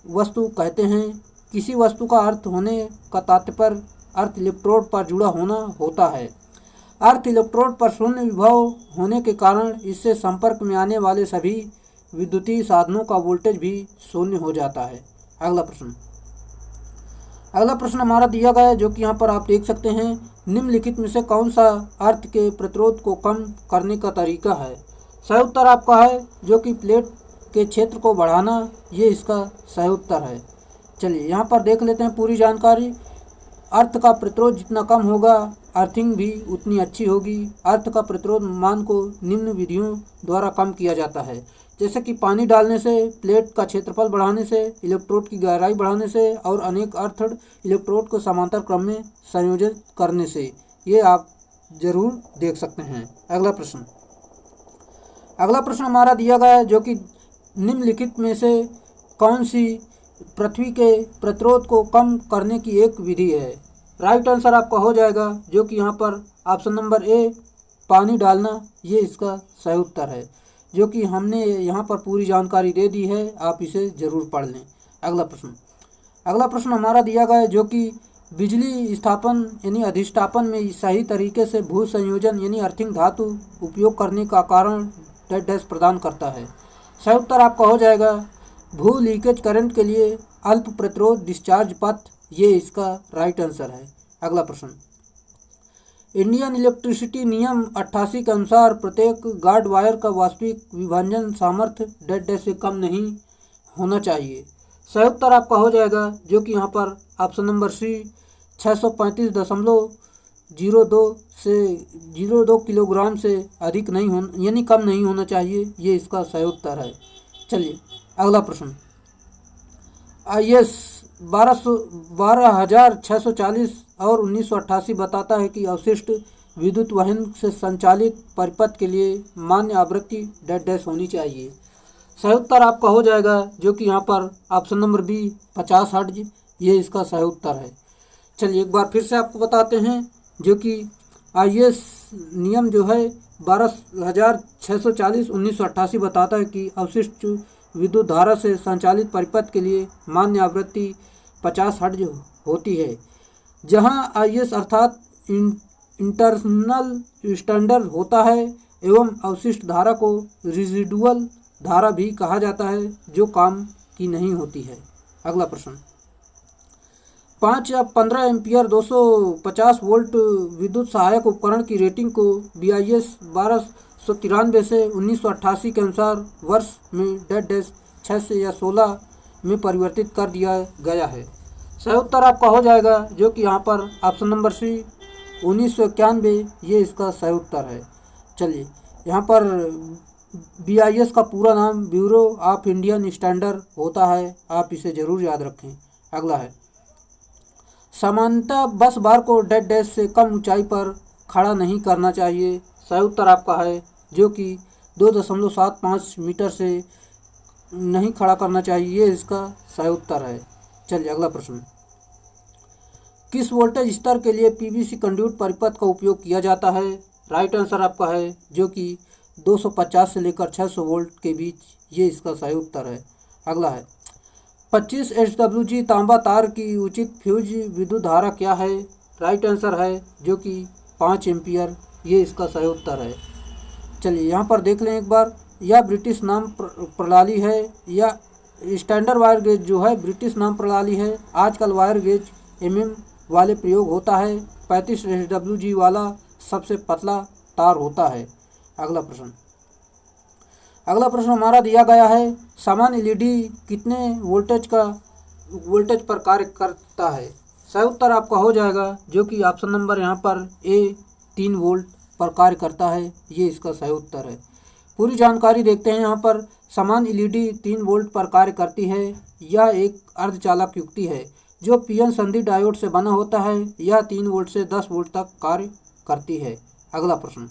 वस्तु कहते हैं। किसी वस्तु का अर्थ होने का तात्पर्य अर्थ इलेक्ट्रोड पर जुड़ा होना होता है। अर्थ इलेक्ट्रोड पर शून्य विभव होने के कारण इससे संपर्क में आने वाले सभी विद्युतीय साधनों का वोल्टेज भी शून्य हो जाता है। अगला प्रश्न हमारा दिया गया है जो कि यहाँ पर आप देख सकते हैं, निम्नलिखित में से कौन सा अर्थ के प्रतिरोध को कम करने का तरीका है। सही उत्तर आपका है जो कि प्लेट के क्षेत्र को बढ़ाना, ये इसका सही उत्तर है। चलिए यहाँ पर देख लेते हैं पूरी जानकारी। अर्थ का प्रतिरोध जितना कम होगा अर्थिंग भी उतनी अच्छी होगी। अर्थ का प्रतिरोध मान को निम्न विधियों द्वारा कम किया जाता है, जैसे कि पानी डालने से, प्लेट का क्षेत्रफल बढ़ाने से, इलेक्ट्रोड की गहराई बढ़ाने से और अनेक अर्थड इलेक्ट्रोड को समांतर क्रम में संयोजित करने से। ये आप जरूर देख सकते हैं। अगला प्रश्न हमारा दिया गया है जो कि निम्नलिखित में से कौन सी पृथ्वी के प्रतिरोध को कम करने की एक विधि है। राइट आंसर आपका हो जाएगा जो कि यहाँ पर ऑप्शन नंबर ए पानी डालना, ये इसका सही उत्तर है। जो कि हमने यहाँ पर पूरी जानकारी दे दी है, आप इसे ज़रूर पढ़ लें। अगला प्रश्न हमारा दिया गया है जो कि बिजली स्थापन यानी अधिष्ठापन में सही तरीके से भू संयोजन यानी अर्थिंग धातु उपयोग करने का कारण डैश डैश प्रदान करता है। सही उत्तर आपका हो जाएगा भू लीकेज करंट के लिए अल्प प्रतिरोध डिस्चार्ज पथ, ये इसका राइट आंसर है। अगला प्रश्न, इंडियन इलेक्ट्रिसिटी नियम 88 के अनुसार प्रत्येक गार्ड वायर का वास्तविक विभाजन सामर्थ्य डैश डैश से कम नहीं होना चाहिए। सही उत्तर आपका हो जाएगा जो कि यहाँ पर ऑप्शन नंबर सी 635.02 किलोग्राम से अधिक नहीं होना यानी कम नहीं होना चाहिए, ये इसका सही उत्तर है। चलिए अगला प्रश्न, IS 12640 और 1988 बताता है कि अवशिष्ट विद्युत वहन से संचालित परिपथ के लिए मान्य आवृत्ति डैश डैश होनी चाहिए। सही उत्तर आपका हो जाएगा जो कि यहाँ पर ऑप्शन नंबर बी 50 हर्ट्ज, ये इसका सही उत्तर है। चलिए एक बार फिर से आपको बताते हैं जो कि IS नियम जो है 12640 1988 बताता है कि अवशिष्ट विद्युत धारा से संचालित परिपथ के लिए मान्य आवृत्ति 50 हर्ट्ज होती है। जहां IS अर्थात इंटरनल स्टैंडर्ड होता है एवं अवशिष्ट धारा को रेजिडुअल धारा भी कहा जाता है जो काम की नहीं होती है। अगला प्रश्न, 5 या 15 एम्पियर 250 वोल्ट विद्युत सहायक उपकरण की रेटिंग को BIS 1293 से 1988 के अनुसार वर्ष में डैश डैश 6 से या 16 में परिवर्तित कर दिया गया है। सही उत्तर आपका हो जाएगा जो कि यहाँ पर ऑप्शन नंबर सी 1991, ये इसका सही उत्तर है। चलिए यहाँ पर BIS का पूरा नाम ब्यूरो ऑफ इंडियन स्टैंडर्ड होता है, आप इसे ज़रूर याद रखें। अगला है, सामान्यतः बस बार को डैश डैश से कम ऊंचाई पर खड़ा नहीं करना चाहिए। सही उत्तर आपका है जो कि 2.75 मीटर से नहीं खड़ा करना चाहिए, ये इसका सही उत्तर है। चलिए अगला प्रश्न, किस वोल्टेज स्तर के लिए PVC कंड्यूट परिपथ का उपयोग किया जाता है। राइट आंसर आपका है जो कि 250 से लेकर 600 वोल्ट के बीच, ये इसका सही उत्तर है। अगला है, 25 HWG तांबा तार की उचित फ्यूज विद्युत धारा क्या है? राइट आंसर है जो कि 5 एम्पियर, ये इसका सही उत्तर है। चलिए यहाँ पर देख लें एक बार, यह ब्रिटिश नाम प्रणाली है या स्टैंडर्ड वायर गेज जो है ब्रिटिश नाम प्रणाली है। आजकल वायर गेज mm वाले प्रयोग होता है। 35 HWG वाला सबसे पतला तार होता है। अगला प्रश्न हमारा दिया गया है, सामान्य एलईडी कितने वोल्टेज पर कार्य करता है? सही उत्तर आपका हो जाएगा जो कि ऑप्शन नंबर यहाँ पर ए 3 वोल्ट पर कार्य करता है, ये इसका सही उत्तर है। पूरी जानकारी देखते हैं यहाँ पर। सामान्य एलईडी 3 वोल्ट पर कार्य करती है। यह एक अर्धचालक युक्ति है जो पीएन संधि डायोड से बना होता है। यह 3 वोल्ट से 10 वोल्ट तक कार्य करती है। अगला प्रश्न,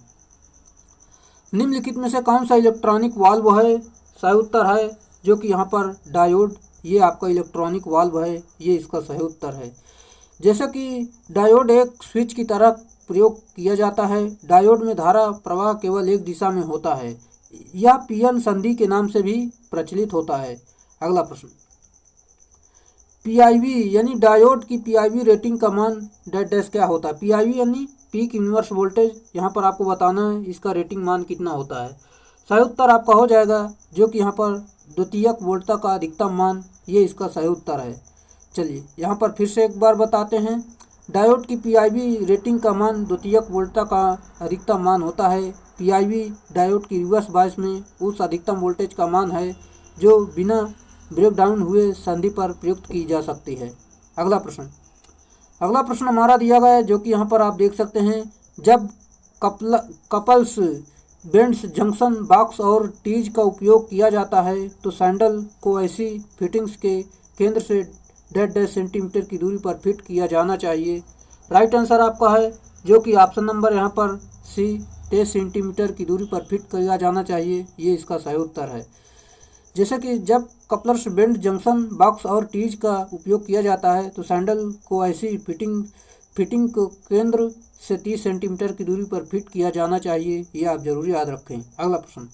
निम्नलिखित में से कौन सा इलेक्ट्रॉनिक वाल्व है? सही उत्तर है जो कि यहाँ पर डायोड, ये आपका इलेक्ट्रॉनिक वाल्व है, ये इसका सही उत्तर है। जैसा कि डायोड एक स्विच की तरह प्रयोग किया जाता है। डायोड में धारा प्रवाह केवल एक दिशा में होता है। यह पीएन संधि के नाम से भी प्रचलित होता है। अगला प्रश्न, पीआईवी यानी डायोड की पीआईवी रेटिंग का मान डैश क्या होता है? पीआईवी यानी पीक इन्वर्स वोल्टेज, यहाँ पर आपको बताना है इसका रेटिंग मान कितना होता है। सही उत्तर आपका हो जाएगा जो कि यहाँ पर द्वितीयक वोल्टता का अधिकतम मान, ये इसका सही उत्तर है। चलिए यहाँ पर फिर से एक बार बताते हैं, डायोड की पीआईवी रेटिंग का मान द्वितीयक वोल्टता का अधिकतम मान होता है। पीआईवी डायोड की रिवर्स बायस में उस अधिकतम वोल्टेज का मान है जो बिना ब्रेकडाउन हुए संधि पर प्रयुक्त की जा सकती है। अगला प्रश्न हमारा दिया गया है जो कि यहाँ पर आप देख सकते हैं, जब कपल्स बेंड्स जंक्शन बॉक्स और टीज का उपयोग किया जाता है तो सैंडल को ऐसी फिटिंग्स के केंद्र से 1.5 सेंटीमीटर की दूरी पर फिट किया जाना चाहिए। राइट आंसर आपका है जो कि ऑप्शन नंबर यहाँ पर सी 23 सेंटीमीटर की दूरी पर फिट किया जाना चाहिए, ये इसका सही उत्तर है। जैसे कि जब कपलर्स बेंड जंक्शन बॉक्स और टीज का उपयोग किया जाता है तो सैंडल को ऐसी फिटिंग को केंद्र से 30 सेंटीमीटर की दूरी पर फिट किया जाना चाहिए, ये आप जरूर याद रखें। अगला प्रश्न,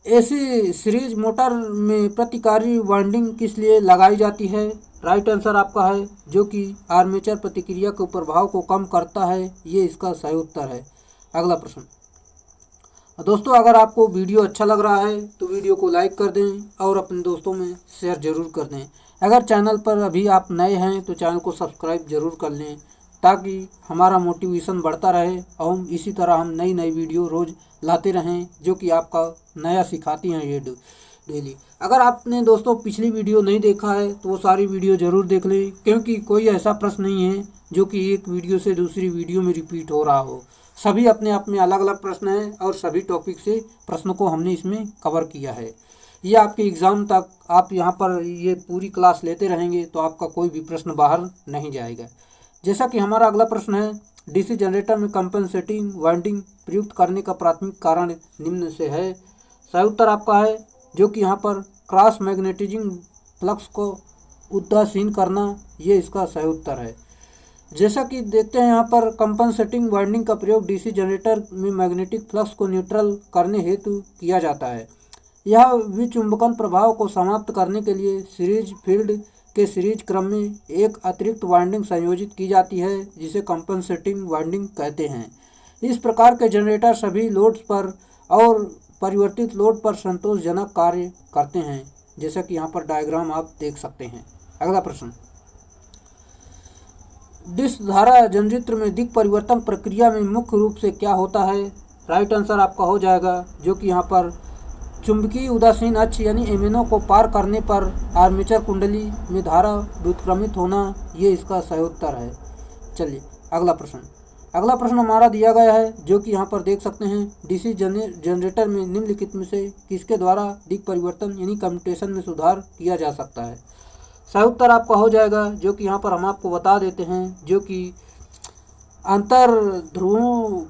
एसी सीरीज मोटर में प्रतिकारी वाइंडिंग किस लिए लगाई जाती है? राइट आंसर आपका है जो कि आर्मेचर प्रतिक्रिया के प्रभाव को कम करता है, ये इसका सही उत्तर है। अगला प्रश्न, दोस्तों अगर आपको वीडियो अच्छा लग रहा है तो वीडियो को लाइक कर दें और अपने दोस्तों में शेयर ज़रूर कर दें। अगर चैनल पर अभी आप नए हैं तो चैनल को सब्सक्राइब ज़रूर कर लें ताकि हमारा मोटिवेशन बढ़ता रहे और इसी तरह हम नई वीडियो रोज़ लाते रहें जो कि आपका नया सिखाती हैं ये डेली। अगर आपने दोस्तों पिछली वीडियो नहीं देखा है तो वो सारी वीडियो ज़रूर देख लें, क्योंकि कोई ऐसा प्रश्न नहीं है जो कि एक वीडियो से दूसरी वीडियो में रिपीट हो रहा हो। सभी अपने अपने अलग अलग प्रश्न हैं और सभी टॉपिक से प्रश्नों को हमने इसमें कवर किया है। ये आपके एग्ज़ाम तक आप यहाँ पर ये पूरी क्लास लेते रहेंगे तो आपका कोई भी प्रश्न बाहर नहीं जाएगा। जैसा कि हमारा अगला प्रश्न है, डीसी जनरेटर में कंपनसेटिंग वाइंडिंग प्रयुक्त करने का प्राथमिक कारण निम्न से है। सही उत्तर आपका है जो कि यहाँ पर क्रॉस मैग्नेटिजिंग फ्लक्स को उदासीन करना, ये इसका सही उत्तर है। जैसा कि देखते हैं यहाँ पर कंपनसेटिंग वाइंडिंग का प्रयोग डीसी जनरेटर में मैग्नेटिक फ्लक्स को न्यूट्रल करने हेतु किया जाता है। यह विचुंबकन प्रभाव को समाप्त करने के लिए सीरीज फील्ड के सीरीज क्रम में एक अतिरिक्त वाइंडिंग संयोजित की जाती है जिसे कंपनसेटिंग वाइंडिंग कहते हैं। इस प्रकार के जनरेटर सभी लोड्स पर और परिवर्तित लोड पर संतोषजनक कार्य करते हैं, जैसा कि यहाँ पर डायग्राम आप देख सकते हैं। अगला प्रश्न, डिस्क धारा जनरेटर में दिक् परिवर्तन प्रक्रिया में मुख्य रूप से क्या होता है? राइट आंसर आपका हो जाएगा जो कि यहाँ पर चुंबकीय उदासीन अक्ष यानी एमएनओ को पार करने पर आर्मेचर कुंडली में धारा व्युत्क्रमित होना, ये इसका सही उत्तर है। चलिए अगला प्रश्न हमारा दिया गया है जो कि यहाँ पर देख सकते हैं, डीसी जनरेटर में निम्नलिखित में से किसके द्वारा दिक् परिवर्तन यानी कम्यूटेशन में सुधार किया जा सकता है? सही उत्तर आपका हो जाएगा जो कि यहाँ पर हम आपको बता देते हैं, जो कि अंतर ध्रुवों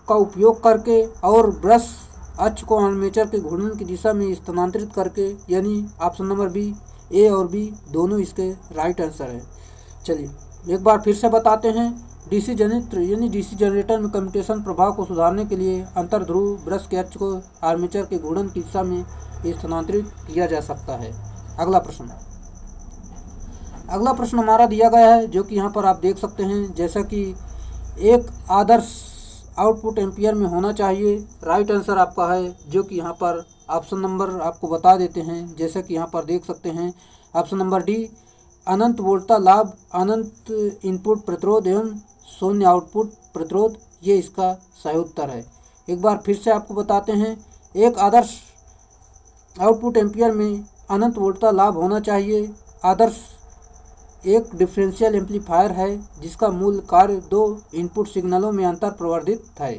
का उपयोग करके और ब्रश अक्ष को आर्मेचर के घूर्णन की दिशा में स्थानांतरित करके, यानी ऑप्शन नंबर बी, ए और बी दोनों इसके राइट आंसर है। चलिए एक बार फिर से बताते हैं, डीसी जनरेटर में कम्यूटेशन प्रभाव को सुधारने के लिए अंतर ध्रुव ब्रश के अक्ष को आर्मेचर के घूर्णन की दिशा में स्थानांतरित किया जा सकता है। अगला प्रश्न हमारा दिया गया है, जो कि यहाँ पर आप देख सकते हैं, जैसा कि एक आदर्श आउटपुट एम्पियर में होना चाहिए। राइट आंसर आपका है, जो कि यहाँ पर ऑप्शन नंबर आपको बता देते हैं, जैसा कि यहाँ पर देख सकते हैं ऑप्शन नंबर डी, अनंत वोल्टता लाभ, अनंत इनपुट प्रतिरोध एवं शून्य आउटपुट प्रतिरोध, ये इसका सही उत्तर है। एक बार फिर से आपको बताते हैं, एक आदर्श आउटपुट एम्पियर में अनंत वोल्टता लाभ होना चाहिए। आदर्श एक डिफरेंशियल एम्पलीफायर है जिसका मूल कार्य दो इनपुट सिग्नलों में अंतर प्रवर्धित है।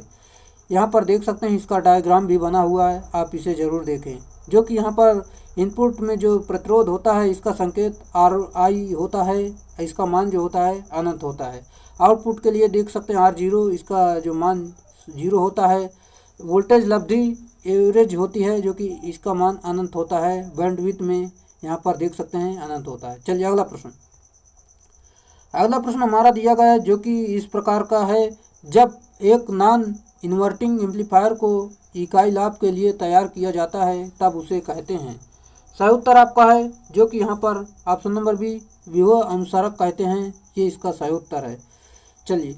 यहाँ पर देख सकते हैं, इसका डायग्राम भी बना हुआ है, आप इसे ज़रूर देखें। जो कि यहाँ पर इनपुट में जो प्रतिरोध होता है, इसका संकेत RI होता है, इसका मान जो होता है अनंत होता है। आउटपुट के लिए देख सकते हैं R0, इसका जो मान 0 होता है। वोल्टेज लब्धि एवरेज होती है, जो कि इसका मान अनंत होता है। बैंडविड्थ में यहाँ पर देख सकते हैं अनंत होता है। चलिए अगला प्रश्न हमारा दिया गया है, जो कि इस प्रकार का है, जब एक नॉन इन्वर्टिंग एम्पलीफायर को इकाई लाभ के लिए तैयार किया जाता है तब उसे कहते हैं। सही उत्तर आपका है, जो कि यहाँ पर ऑप्शन नंबर बी, विभव अनुसारक कहते हैं, ये इसका सही उत्तर है। चलिए,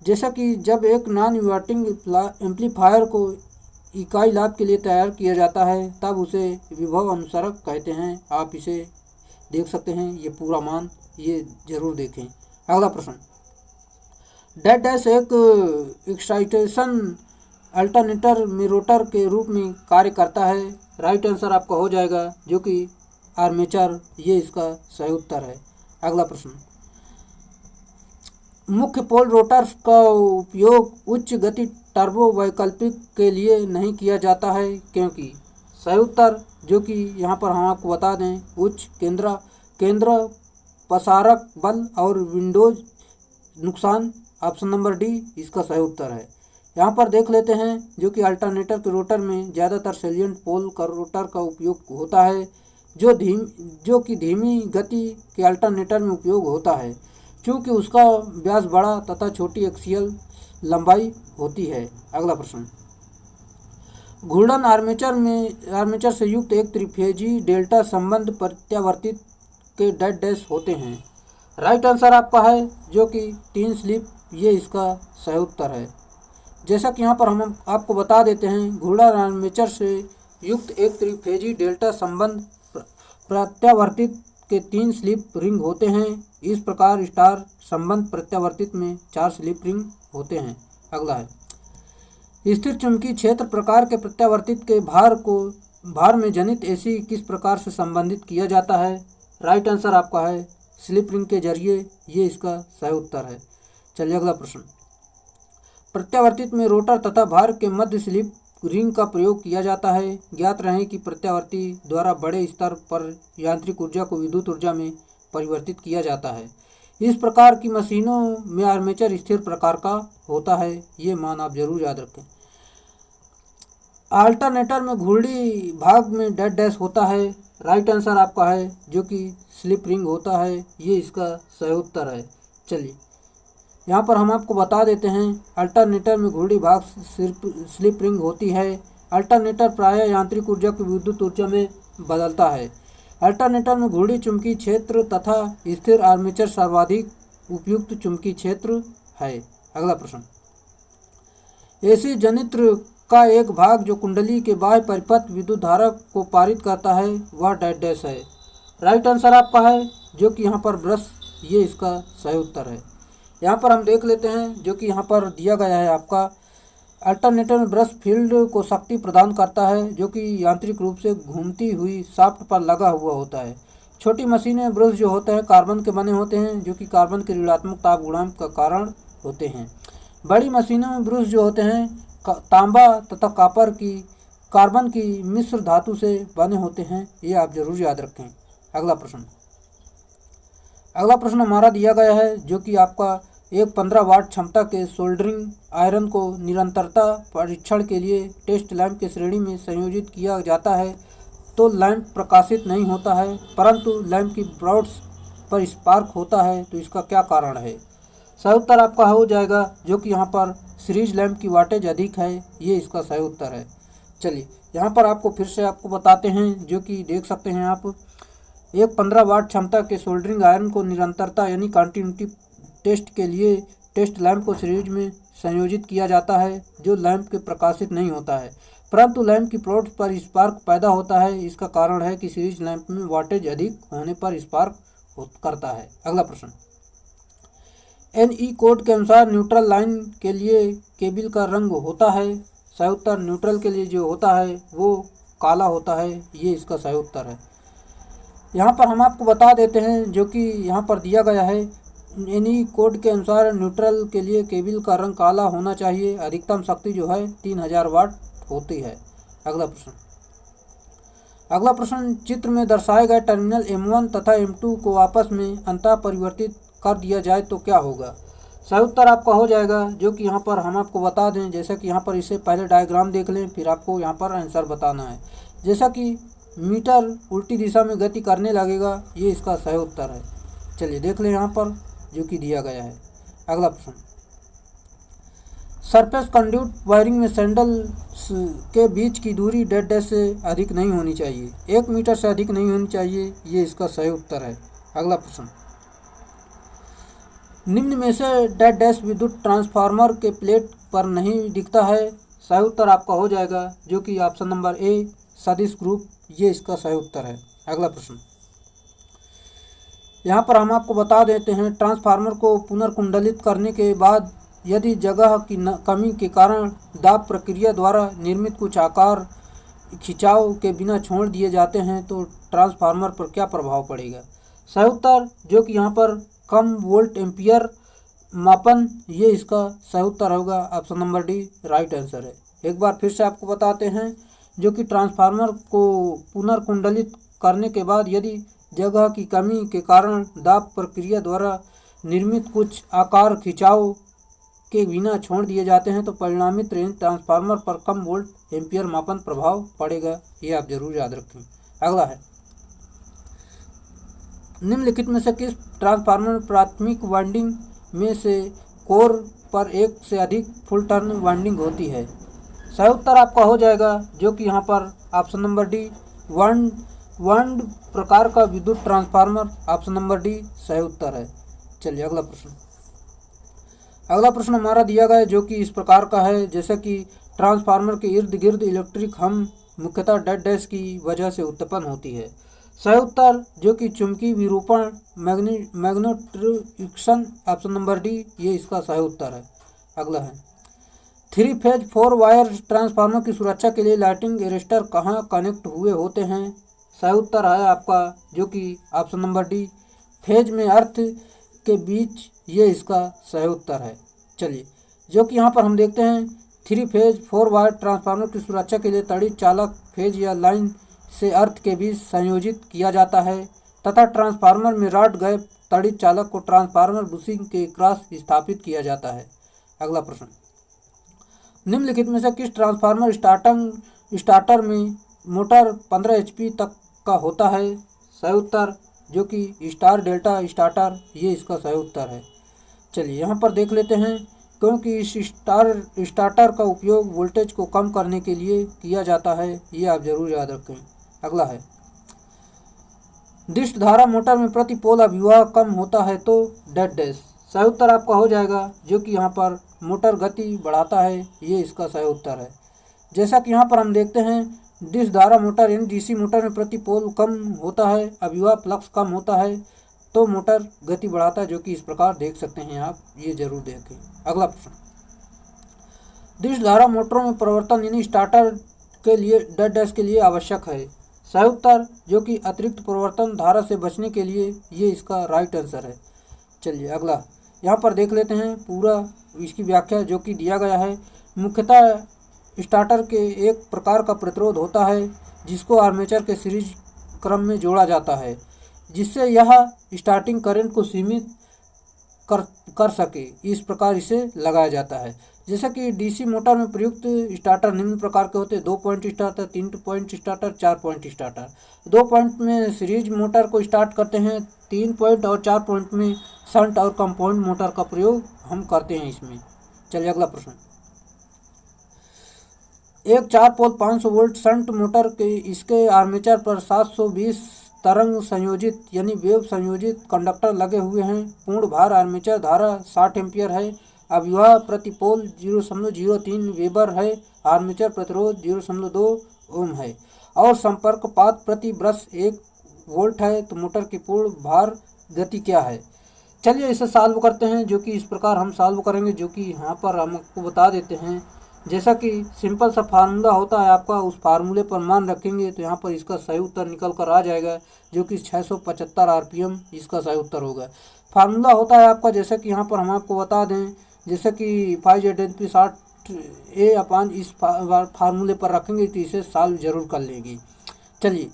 जैसा कि जब एक नॉन इन्वर्टिंग एम्पलीफायर को इकाई लाभ के लिए तैयार किया जाता है तब उसे विभव अनुसारक कहते हैं। आप इसे देख सकते हैं, ये पूरा मान ये जरूर देखें। अगला प्रश्न, डेड डैश एक एक्साइटेशन अल्टरनेटर में रोटर के रूप में कार्य करता है। राइट आंसर आपका हो जाएगा, जो कि आर्मेचर, ये इसका सही उत्तर है। अगला प्रश्न, मुख्य पोल रोटर का उपयोग उच्च गति टर्बो वैकल्पिक के लिए नहीं किया जाता है, क्योंकि सही उत्तर, जो कि यहाँ पर हम आपको बता दें, उच्च केंद्र पसारक बल और विंडोज नुकसान, ऑप्शन नंबर डी इसका सही उत्तर है। यहाँ पर देख लेते हैं, जो कि अल्टरनेटर के रोटर में ज़्यादातर सैलिएंट पोल का रोटर का उपयोग होता है, जो कि धीमी गति के अल्टरनेटर में उपयोग होता है, चूँकि उसका व्यास बड़ा तथा छोटी एक्सियल लंबाई होती है। अगला प्रश्न, घूर्णन आर्मेचर से युक्त एक त्रिफेजी डेल्टा संबंध प्रत्यावर्तित के डेड डैश होते हैं। राइट आंसर आपका है, जो कि 3 स्लिप, ये इसका सही उत्तर है। जैसा कि यहाँ पर हम आपको बता देते हैं, घूर्णन आर्मेचर से युक्त एक त्रिफेजी डेल्टा संबंध प्रत्यावर्तित के 3 स्लिप रिंग होते हैं। इस प्रकार स्टार संबंध प्रत्यावर्तित में 4 स्लिप रिंग होते हैं। अगला है, स्थिर चुंबकीय क्षेत्र प्रकार के प्रत्यावर्तित के भार में जनित एसी किस प्रकार से संबंधित किया जाता है। राइट आंसर आपका है, स्लिप रिंग के जरिए, ये इसका सही उत्तर है। चलिए अगला प्रश्न, प्रत्यावर्तित में रोटर तथा भार के मध्य स्लिप रिंग का प्रयोग किया जाता है। ज्ञात रहे कि प्रत्यावर्ती द्वारा बड़े स्तर पर यांत्रिक ऊर्जा को विद्युत ऊर्जा में परिवर्तित किया जाता है। इस प्रकार की मशीनों में आर्मेचर स्थिर प्रकार का होता है, ये मान आप जरूर याद रखें। अल्टरनेटर में घूर्णी भाग में डेड डैश होता है। राइट आंसर आपका है, जो कि स्लिप रिंग होता है, ये इसका सही उत्तर है। चलिए यहाँ पर हम आपको बता देते हैं, अल्टरनेटर में घूर्णी भाग स्लिप रिंग होती है। अल्टरनेटर प्रायः यांत्रिक ऊर्जा को विद्युत ऊर्जा में बदलता है। अल्टरनेटर में घूर्णी चुंबकीय क्षेत्र तथा स्थिर आर्मेचर सर्वाधिक उपयुक्त चुंबकीय क्षेत्र है। अगला प्रश्न, एसी जनित्र का एक भाग जो कुंडली के बाह्य परिपथ विद्युत धारा को पारित करता है, वह डेड डैश है। राइट आंसर आपका है, जो कि यहाँ पर ब्रश, ये इसका सही उत्तर है। यहाँ पर हम देख लेते हैं, जो कि यहाँ पर दिया गया है आपका, अल्टरनेटर में ब्रश फील्ड को शक्ति प्रदान करता है, जो कि यांत्रिक रूप से घूमती हुई शाफ्ट पर लगा हुआ होता है। छोटी मशीनें में ब्रश जो होते हैं कार्बन के बने होते हैं, जो कि कार्बन के ऋणात्मक ताप गुणांक का कारण होते हैं। बड़ी मशीनों में ब्रश जो होते हैं तांबा तथा कार्बन की मिश्र धातु से बने होते हैं, ये आप जरूर याद रखें। अगला प्रश्न हमारा दिया गया है, जो कि आपका एक 15 वाट क्षमता के सोल्डरिंग आयरन को निरंतरता परीक्षण के लिए टेस्ट लैंप की श्रेणी में संयोजित किया जाता है, तो लैंप प्रकाशित नहीं होता है, परंतु लैंप की ब्रॉड्स पर स्पार्क होता है, तो इसका क्या कारण है। सही उत्तर आपका हो जाएगा, जो कि यहाँ पर सीरीज लैंप की वाटेज अधिक है, ये इसका सही उत्तर है। चलिए यहाँ पर आपको फिर से आपको बताते हैं, जो कि देख सकते हैं आप। एक 15 वाट क्षमता के सोल्डरिंग आयरन को निरंतरता यानी कंटिन्यूटी टेस्ट के लिए टेस्ट लैंप को सीरीज में संयोजित किया जाता है, जो लैंप के प्रकाशित नहीं होता है, परंतु लैंप की प्लॉट पर स्पार्क पैदा होता है। इसका कारण है कि सीरीज लैंप में वाटेज अधिक होने पर स्पार्क करता है। अगला प्रश्न, एनई कोड के अनुसार न्यूट्रल लाइन के लिए केबल का रंग होता है। सही उत्तर, न्यूट्रल के लिए जो होता है वो काला होता है, ये इसका सही उत्तर है। यहाँ पर हम आपको बता देते हैं, जो कि यहाँ पर दिया गया है, एनई कोड के अनुसार न्यूट्रल के लिए केबल का रंग काला होना चाहिए। अधिकतम शक्ति जो है 3000 वाट होती है। अगला प्रश्न, चित्र में दर्शाए गए टर्मिनल M1 तथा M2 को आपस में अंतः परिवर्तित कर दिया जाए तो क्या होगा। सही उत्तर आपका हो जाएगा, जो कि यहाँ पर हम आपको बता दें, जैसा कि यहाँ पर इसे पहले डायग्राम देख लें, फिर आपको यहाँ पर आंसर बताना है। जैसा कि मीटर उल्टी दिशा में गति करने लगेगा, ये इसका सही उत्तर है। चलिए देख लें यहाँ पर, जो कि दिया गया है। अगला प्रश्न, सरफेस कंड्यूट वायरिंग में सैंडल के बीच की दूरी डेड डैश से अधिक नहीं होनी चाहिए, 1 मीटर से अधिक नहीं होनी चाहिए, ये इसका सही उत्तर है। अगला प्रश्न, निम्न में से डेड डैश विद्युत ट्रांसफार्मर के प्लेट पर नहीं दिखता है। सही उत्तर आपका हो जाएगा, जो कि ऑप्शन नंबर ए सदिश ग्रुप, ये इसका सही उत्तर है। अगला प्रश्न, यहाँ पर हम आपको बता देते हैं, ट्रांसफार्मर को पुनर्कुंडलित करने के बाद यदि जगह की कमी के कारण दाब प्रक्रिया द्वारा निर्मित कुछ आकार खिंचाव के बिना छोड़ दिए जाते हैं तो ट्रांसफार्मर पर क्या प्रभाव पड़ेगा। सही उत्तर, जो कि यहाँ पर कम वोल्ट एम्पियर मापन, ये इसका सही उत्तर होगा। Option number D right answer है। एक बार फिर से आपको बताते हैं, जो कि ट्रांसफार्मर को पुनर्कुंडलित करने के बाद यदि जगह की कमी के कारण दाब प्रक्रिया द्वारा निर्मित कुछ आकार खिंचाव के बिना छोड़ दिए जाते हैं तो परिणामित रेंज ट्रांसफार्मर पर कम वोल्ट एम्पियर मापन प्रभाव पड़ेगा, ये आप जरूर याद रखें। अगला है, निम्नलिखित में से किस ट्रांसफार्मर प्राथमिक वाइंडिंग में से कोर पर एक से अधिक फुल टर्न वाइंडिंग होती है। सही उत्तर आपका हो जाएगा, जो कि यहाँ पर ऑप्शन नंबर डी वाइंड प्रकार का विद्युत ट्रांसफार्मर, ऑप्शन नंबर डी सही उत्तर है। चलिए अगला प्रश्न हमारा दिया गया है, जो कि इस प्रकार का है, जैसे कि ट्रांसफार्मर के इर्द गिर्द इलेक्ट्रिक हम मुख्यतः डेड डैश की वजह से उत्पन्न होती है। सही उत्तर, जो कि चुंबकीय विरूपण मैग्नेटिक्शन, ऑप्शन नंबर डी, ये इसका सही उत्तर है। अगला है, 3 फेज 4 वायर ट्रांसफार्मर की सुरक्षा के लिए लाइटिंग एरेस्टर कहाँ कनेक्ट हुए होते हैं। सही उत्तर है आपका, जो कि ऑप्शन नंबर डी, फेज में अर्थ के बीच, ये इसका सही उत्तर है। चलिए, जो कि यहाँ पर हम देखते हैं, 3 फेज 4 वायर ट्रांसफार्मर की सुरक्षा के लिए तड़ित चालक फेज या लाइन से अर्थ के बीच संयोजित किया जाता है तथा ट्रांसफार्मर में रॉड गैप तड़ित चालक को ट्रांसफार्मर बुशिंग के क्रॉस स्थापित किया जाता है। अगला प्रश्न, निम्नलिखित में से किस ट्रांसफार्मर स्टार्टर में मोटर 15 HP तक का होता है। सही उत्तर, जो कि स्टार डेल्टा स्टार्टर, ये इसका सही उत्तर है। चलिए यहाँ पर देख लेते हैं, क्योंकि इस स्टार्टर का उपयोग वोल्टेज को कम करने के लिए किया जाता है, ये आप जरूर याद रखें। अगला है, दिष्ट धारा मोटर में प्रति पोल अभिवाह कम होता है तो डेड डैश। सही उत्तर आपका हो जाएगा, जो कि यहाँ पर मोटर गति बढ़ाता है, ये इसका सही उत्तर है। जैसा कि यहाँ पर हम देखते हैं, दिष्ट धारा मोटर यानी डीसी मोटर में प्रति पोल कम होता है, अभिवाह फ्लक्स कम होता है तो मोटर गति बढ़ाता है, जो कि इस प्रकार देख सकते हैं आप, ये जरूर देखें। अगला प्रश्न, दिष्ट धारा मोटरों में परिवर्तन यानी स्टार्टर के लिए डेड डैश के लिए आवश्यक है। सही उत्तर, जो कि अतिरिक्त परिवर्तन धारा से बचने के लिए, ये इसका राइट आंसर है। चलिए अगला, यहाँ पर देख लेते हैं पूरा इसकी व्याख्या, जो कि दिया गया है। मुख्यतः स्टार्टर के एक प्रकार का प्रतिरोध होता है जिसको आर्मेचर के सीरीज क्रम में जोड़ा जाता है, जिससे यह स्टार्टिंग करंट को सीमित कर सके, इस प्रकार इसे लगाया जाता है। जैसे कि डीसी मोटर में प्रयुक्त स्टार्टर निम्न प्रकार के होते हैं: 2 point starter, 3 point starter, 4 point starter. 2 point में सीरीज मोटर को स्टार्ट करते हैं, 3 पॉइंट और 4 पॉइंट में शंट और कंपाउंड मोटर का प्रयोग हम करते हैं इसमें। चलिए अगला प्रश्न, एक 4 पोल 500 वोल्ट शंट मोटर के इसके आर्मेचर पर 720 तरंग संयोजित यानी वेव संयोजित कंडक्टर लगे हुए हैं। पूर्ण भार आर्मेचर धारा 60 एम्पीयर है। अभिवाह प्रति पोल 0.03 वेबर है। आर्मेचर प्रतिरोध 0.2 ओम है और संपर्क पात प्रति ब्रश 1 वोल्ट है। तो मोटर की पूर्ण भार गति क्या है? चलिए इसे सॉल्व करते हैं, जो कि इस प्रकार हम सॉल्व करेंगे, जो कि यहाँ पर हम आपको बता देते हैं। जैसा कि सिंपल सा फार्मूला होता है आपका, उस फार्मूले पर मान रखेंगे तो यहाँ पर इसका सही उत्तर निकल कर आ जाएगा, जो कि 675 आरपीएम इसका सही उत्तर होगा। फार्मूला होता है आपका, जैसा कि यहाँ पर हम आपको बता दें, जैसे कि 5ZNP 60 A इस फार्मूले पर रखेंगे तो इसे सॉल्व जरूर कर लेंगे। चलिए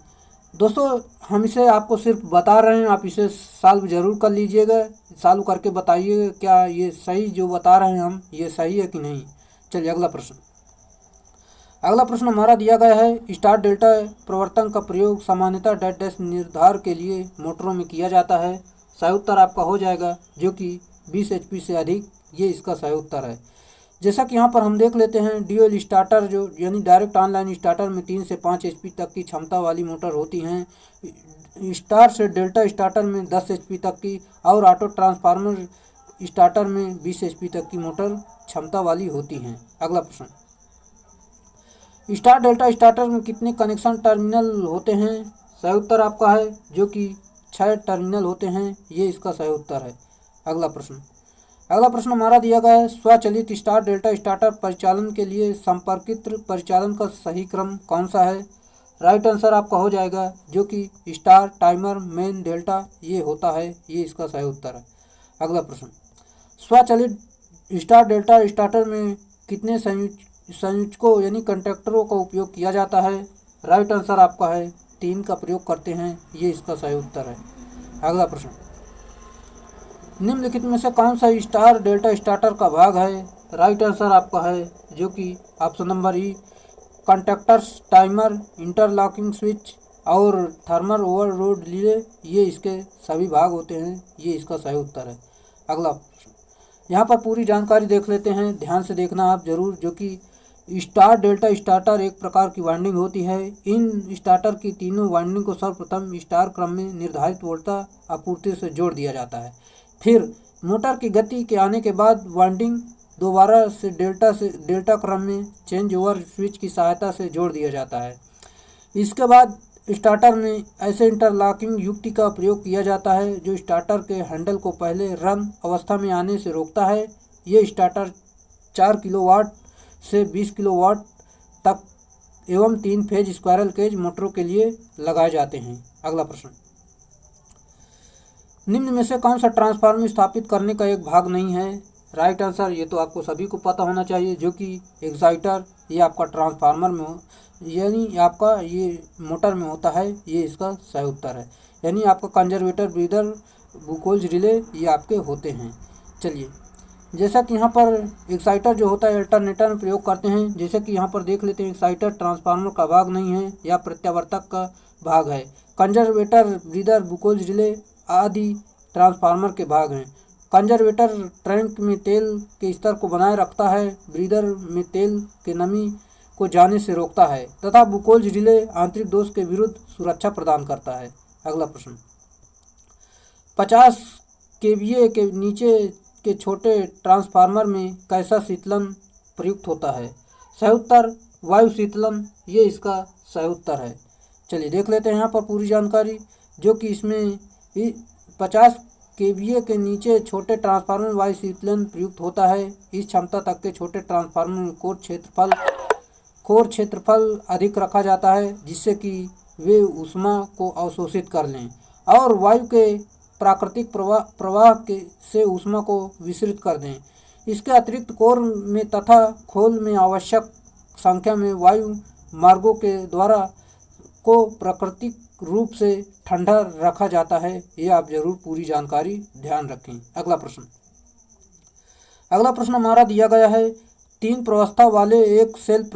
दोस्तों, हम इसे आपको सिर्फ बता रहे हैं, आप इसे सॉल्व जरूर कर लीजिएगा। सॉल्व करके बताइएगा क्या ये सही जो बता रहे हैं हम, ये सही है कि नहीं। चलिए अगला प्रश्न हमारा दिया गया है। स्टार डेल्टा प्रवर्तन का प्रयोग सामान्यतः डैश डैश निर्धार के लिए मोटरों में किया जाता है। सही उत्तर आपका हो जाएगा, जो कि 20 HP से अधिक, ये इसका सही उत्तर है। जैसा कि यहाँ पर हम देख लेते हैं, ड्यूल स्टार्टर जो यानी डायरेक्ट ऑनलाइन स्टार्टर में 3 से 5 HP तक की क्षमता वाली मोटर होती हैं। स्टार से डेल्टा स्टार्टर में 10 HP तक की और ऑटो ट्रांसफार्मर स्टार्टर में 20 HP तक की मोटर क्षमता वाली होती हैं। अगला प्रश्न, स्टार डेल्टा स्टार्टर में कितने कनेक्शन टर्मिनल होते हैं? सही उत्तर आपका है, जो कि 6 टर्मिनल होते हैं, ये इसका सही उत्तर है। अगला प्रश्न हमारा दिया गया है। स्वचालित स्टार डेल्टा स्टार्टर परिचालन के लिए संपर्कित परिचालन का सही क्रम कौन सा है? राइट आंसर आपका हो जाएगा, जो कि स्टार टाइमर मेन डेल्टा ये होता है, ये इसका सही उत्तर है। अगला प्रश्न, स्वचालित स्टार डेल्टा स्टार्टर में कितने संयोजकों यानी कंडक्टरों का उपयोग किया जाता है? राइट आंसर आपका है 3 का प्रयोग करते हैं, ये इसका सही उत्तर है। अगला प्रश्न, निम्नलिखित में से कौन सा स्टार डेल्टा स्टार्टर का भाग है? राइट आंसर आपका है, जो कि ऑप्शन नंबर ई, कंडक्टर्स, टाइमर, इंटरलॉकिंग स्विच और थर्मल ओवरलोड रिले, ये इसके सभी भाग होते हैं, ये इसका सही उत्तर है। अगला प्रश्न, यहाँ पर पूरी जानकारी देख लेते हैं, ध्यान से देखना आप जरूर, जो कि स्टार डेल्टा स्टार्टर एक प्रकार की वाइंडिंग होती है। इन स्टार्टर की तीनों वाइंडिंग को सर्वप्रथम स्टार क्रम में निर्धारित वोल्टता आपूर्ति से जोड़ दिया जाता है। फिर मोटर की गति के आने के बाद वाइंडिंग दोबारा से डेल्टा क्रम में चेंज ओवर स्विच की सहायता से जोड़ दिया जाता है। इसके बाद स्टार्टर में ऐसे इंटरलॉकिंग युक्ति का प्रयोग किया जाता है जो स्टार्टर के हैंडल को पहले रन अवस्था में आने से रोकता है। ये स्टार्टर 4 किलोवाट से 20 किलोवाट तक एवं 3 फेज स्क्वायरल केज मोटरों के लिए लगाए जाते हैं। अगला प्रश्न, निम्न में से कौन सा ट्रांसफार्मर स्थापित करने का एक भाग नहीं है? राइट आंसर, ये तो आपको सभी को पता होना चाहिए, जो कि एक्साइटर ये आपका ट्रांसफार्मर में हो यानी आपका ये मोटर में होता है, ये इसका सही उत्तर है। यानी आपका कंजर्वेटर, ब्रीदर, बुकोल्स रिले ये आपके होते हैं। चलिए, जैसा कि यहाँ पर एक्साइटर जो होता है अल्टरनेटर में प्रयोग करते हैं, जैसे कि यहाँ पर देख लेते हैं, एक्साइटर ट्रांसफार्मर का भाग नहीं है, या प्रत्यावर्तक का भाग है। कंजर्वेटर, ब्रीदर, बुकोल्स रिले आदि ट्रांसफार्मर के भाग हैं। कंजर्वेटर टैंक में तेल के स्तर को बनाए रखता है, ब्रीदर में तेल के नमी को जाने से रोकता है तथा बुकोल्स रिले आंतरिक दोष के विरुद्ध सुरक्षा प्रदान करता है। अगला प्रश्न, 50 kVA के नीचे के छोटे ट्रांसफार्मर में कैसा शीतलन प्रयुक्त होता है? सही उत्तर वायु शीतलन, ये इसका सही उत्तर है। चलिए देख लेते हैं यहाँ पर पूरी जानकारी, जो कि इसमें 50 kVA के नीचे छोटे ट्रांसफार्मर वायु शीतलन प्रयुक्त होता है। इस क्षमता तक के छोटे ट्रांसफार्मर में कोर क्षेत्रफल अधिक रखा जाता है, जिससे कि वे ऊष्मा को अवशोषित कर लें और वायु के प्राकृतिक प्रवाह से ऊष्मा को विसरित कर दें। इसके अतिरिक्त कोर में तथा खोल में आवश्यक संख्या में वायु मार्गों के द्वारा को प्राकृतिक रूप से ठंडा रखा जाता है। ये आप जरूर पूरी जानकारी ध्यान रखें। अगला प्रश्न हमारा दिया गया है। 3 प्रवस्था वाले एक सेल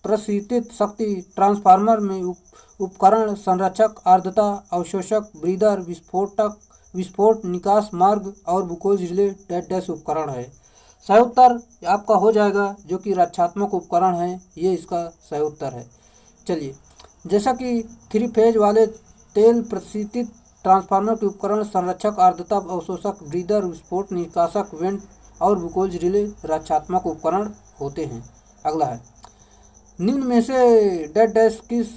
प्रशीतित शक्ति ट्रांसफार्मर में उपकरण, संरक्षक, आर्द्रता अवशोषक, ब्रीदर, विस्फोट निकास मार्ग और बुकोल्स रिले डैश उपकरण है। सही उत्तर आपका हो जाएगा जो कि रक्षात्मक उपकरण है, ये इसका सही उत्तर है। चलिए, जैसा कि 3 फेज वाले तेल प्रशीतित ट्रांसफार्मर के उपकरण संरक्षक, आर्द्रता अवशोषक, ब्रीदर, विस्फोट निष्कासक, वेंट और ग्लूकोज रिले रक्षात्मक उपकरण होते हैं। अगला है, निम्न में से डेड डैश किस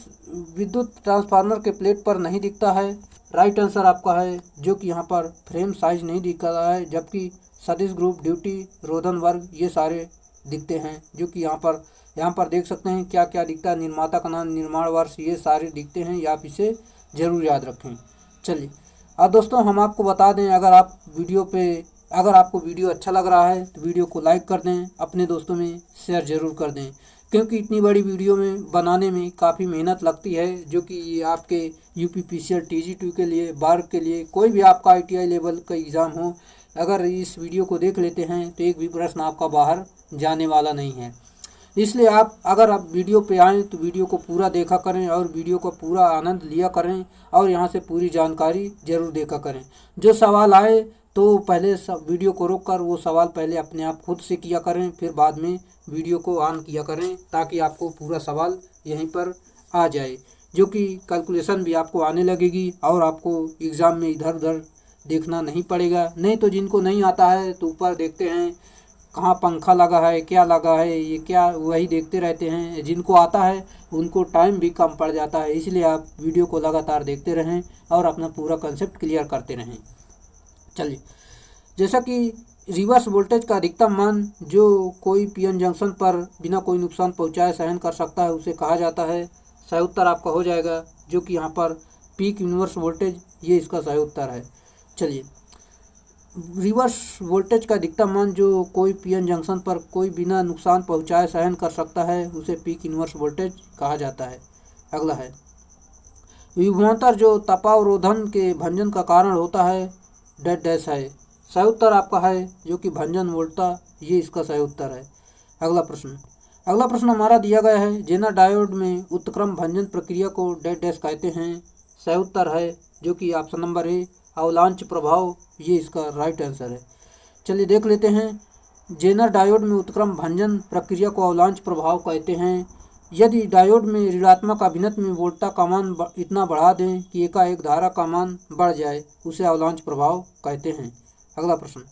विद्युत ट्रांसफार्मर के प्लेट पर नहीं दिखता है? राइट आंसर आपका है जो कि यहाँ पर फ्रेम साइज नहीं दिख रहा है, जबकि सदिश ग्रुप, ड्यूटी, रोधन वर्ग ये सारे दिखते हैं, जो कि यहाँ पर देख सकते हैं क्या क्या दिखता है। निर्माता का नाम, निर्माण वर्ष, ये सारे दिखते हैं, या आप इसे ज़रूर याद रखें। चलिए, अब दोस्तों हम आपको बता दें, अगर आपको वीडियो अच्छा लग रहा है तो वीडियो को लाइक कर दें, अपने दोस्तों में शेयर ज़रूर कर दें, क्योंकि इतनी बड़ी वीडियो में बनाने में काफ़ी मेहनत लगती है, जो कि ये आपके यूपीपीसीएल TG2 के लिए, बार्क के लिए, कोई भी आपका ITI लेवल का एग्ज़ाम हो, अगर इस वीडियो को देख लेते हैं तो एक भी प्रश्न आपका बाहर जाने वाला नहीं है। इसलिए अगर आप वीडियो पे आएँ तो वीडियो को पूरा देखा करें और वीडियो का पूरा आनंद लिया करें और यहाँ से पूरी जानकारी ज़रूर देखा करें। जो सवाल आए तो पहले वीडियो को रोक कर वो सवाल पहले अपने आप खुद से किया करें, फिर बाद में वीडियो को ऑन किया करें, ताकि आपको पूरा सवाल यहीं पर आ जाए, जो कि कैलकुलेशन भी आपको आने लगेगी और आपको एग्ज़ाम में इधर उधर देखना नहीं पड़ेगा। नहीं तो जिनको नहीं आता है तो ऊपर देखते हैं कहाँ पंखा लगा है, क्या लगा है, ये क्या, वही देखते रहते हैं। जिनको आता है उनको टाइम भी कम पड़ जाता है, इसलिए आप वीडियो को लगातार देखते रहें और अपना पूरा कंसेप्ट क्लियर करते रहें। चलिए, जैसा कि रिवर्स वोल्टेज का अधिकतम मान जो कोई पीएन जंक्शन पर बिना कोई नुकसान पहुंचाए सहन कर सकता है, उसे कहा जाता है। सही उत्तर आपका हो जाएगा जो कि यहाँ पर पीक इनवर्स वोल्टेज, ये इसका सही उत्तर है। चलिए, रिवर्स वोल्टेज का अधिकतम मान जो कोई पीएन जंक्शन पर कोई बिना नुकसान पहुंचाए सहन कर सकता है, उसे पीक इनवर्स वोल्टेज कहा जाता है। अगला है, विभवांतर जो तपावरोधन के भंजन का कारण होता है, डेड डैश है। सही उत्तर आपका है जो कि भंजन वोल्टता, ये इसका सही उत्तर है। अगला प्रश्न हमारा दिया गया है, जेनर डायोड में उत्क्रम भंजन प्रक्रिया को डेड डैश कहते हैं। सही उत्तर है जो कि ऑप्शन नंबर ए, अवलांच प्रभाव, ये इसका राइट आंसर है। चलिए देख लेते हैं, जेनर डायोड में उत्क्रम भंजन प्रक्रिया को अवलांच प्रभाव कहते हैं। यदि डायोड में ऋणात्मक अभिनति में वोल्टता का मान इतना बढ़ा दें कि एकाएक धारा का मान बढ़ जाए, उसे अवलांच प्रभाव कहते हैं। अगला प्रश्न,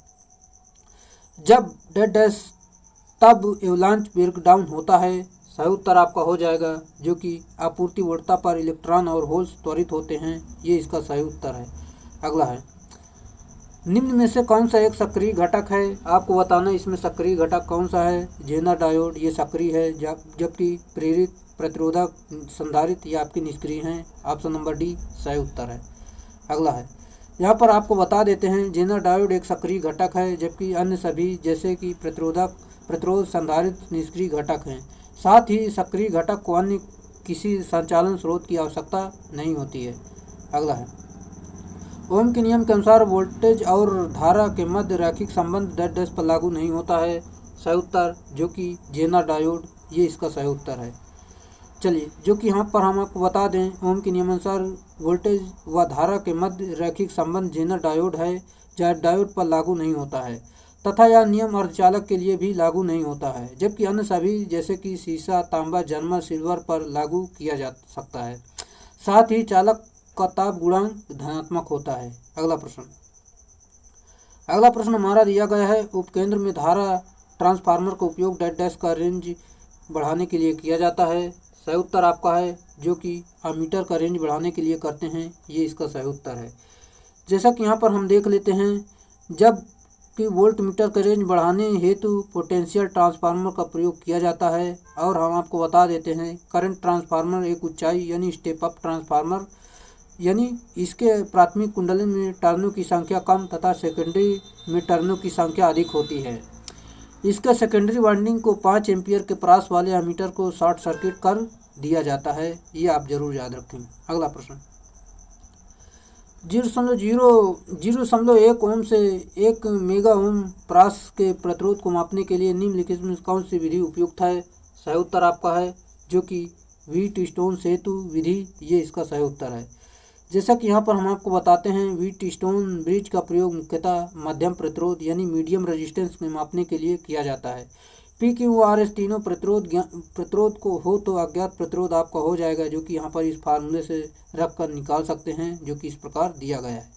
जब डेड डैश तब एवलांच ब्रेकडाउन होता है। सही उत्तर आपका हो जाएगा जो कि आपूर्ति वोल्टता पर इलेक्ट्रॉन और होल्स त्वरित होते हैं, ये इसका सही उत्तर है। अगला है, निम्न में से कौन सा एक सक्रिय घटक है? आपको बताना इसमें सक्रिय घटक कौन सा है। जेनर डायोड ये सक्रिय है, जबकि प्रेरित, प्रतिरोधक, संधारित्र ये आपके निष्क्रिय हैं। ऑप्शन नंबर डी सही उत्तर है। अगला है, यहाँ पर आपको बता देते हैं, जेनर डायोड एक सक्रिय घटक है, जबकि अन्य सभी जैसे कि प्रतिरोध, संधारित्र निष्क्रिय घटक हैं। साथ ही सक्रिय घटक को अन्य किसी संचालन स्रोत की आवश्यकता नहीं होती है। अगला है, ओम के नियम के अनुसार वोल्टेज और धारा के मध्य रैखिक संबंध डेड डैश पर लागू नहीं होता है। सही उत्तर जो कि जेनर डायोड, ये इसका सही उत्तर है। चलिए, जो कि यहाँ पर हम आपको बता दें, ओम के नियमानुसार वोल्टेज व धारा के मध्य रैखिक संबंध जेनर डायोड है, डायोड पर लागू नहीं होता है, तथा यह नियम अर्धचालक के लिए भी लागू नहीं होता है, जबकि अन्य सभी जैसे कि सीसा, तांबा, जर्मन सिल्वर पर लागू किया जा सकता है। साथ ही चालक का ताप गुणांक धनात्मक होता है। अगला प्रश्न हमारा दिया गया है, उपकेंद्र में धारा ट्रांसफार्मर का उपयोग डेड डैश का रेंज बढ़ाने के लिए किया जाता है। सही उत्तर आपका है जो कि एमीटर का रेंज बढ़ाने के लिए करते हैं, ये इसका सही उत्तर है। जैसा कि यहाँ पर हम देख लेते हैं, जब कि वोल्ट मीटर का रेंज बढ़ाने हेतु पोटेंशियल ट्रांसफार्मर का प्रयोग किया जाता है, और हम आपको बता देते हैं, करंट ट्रांसफार्मर एक ऊंचाई यानी स्टेप अप ट्रांसफार्मर, यानी इसके प्राथमिक कुंडली में टर्नों की संख्या कम तथा सेकेंडरी में टर्नों की संख्या अधिक होती है। इसके सेकेंडरी वाइंडिंग को 5 एम्पियर के पास वाले एमीटर को शॉर्ट सर्किट कर दिया जाता है, ये आप जरूर याद रखें। अगला प्रश्न, 0.1 ओम से 1 मेगा ओम प्रास के प्रतिरोध को मापने के निम्नलिखित में कौन सी विधि उपयुक्त है? सही उत्तर आपका है जो कि व्हीट स्टोन सेतु विधि, ये इसका सही उत्तर है। जैसा कि यहाँ पर हम आपको बताते हैं, व्हीटस्टोन ब्रिज का प्रयोग मुख्यतः मध्यम प्रतिरोध यानी मीडियम रेजिस्टेंस में मापने के लिए किया जाता है। पी क्यू आर एस तीनों प्रतिरोध को हो तो अज्ञात प्रतिरोध आपका हो जाएगा, जो कि यहाँ पर इस फार्मूले से रख कर निकाल सकते हैं, जो कि इस प्रकार दिया गया है।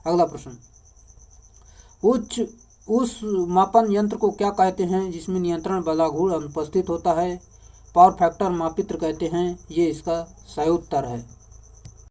अगला प्रश्न, उस मापन यंत्र को क्या कहते हैं जिसमें नियंत्रण बलाघूर्ण अनुपस्थित होता है? पावर फैक्टर मापित्र कहते हैं। ये इसका सही उत्तर है।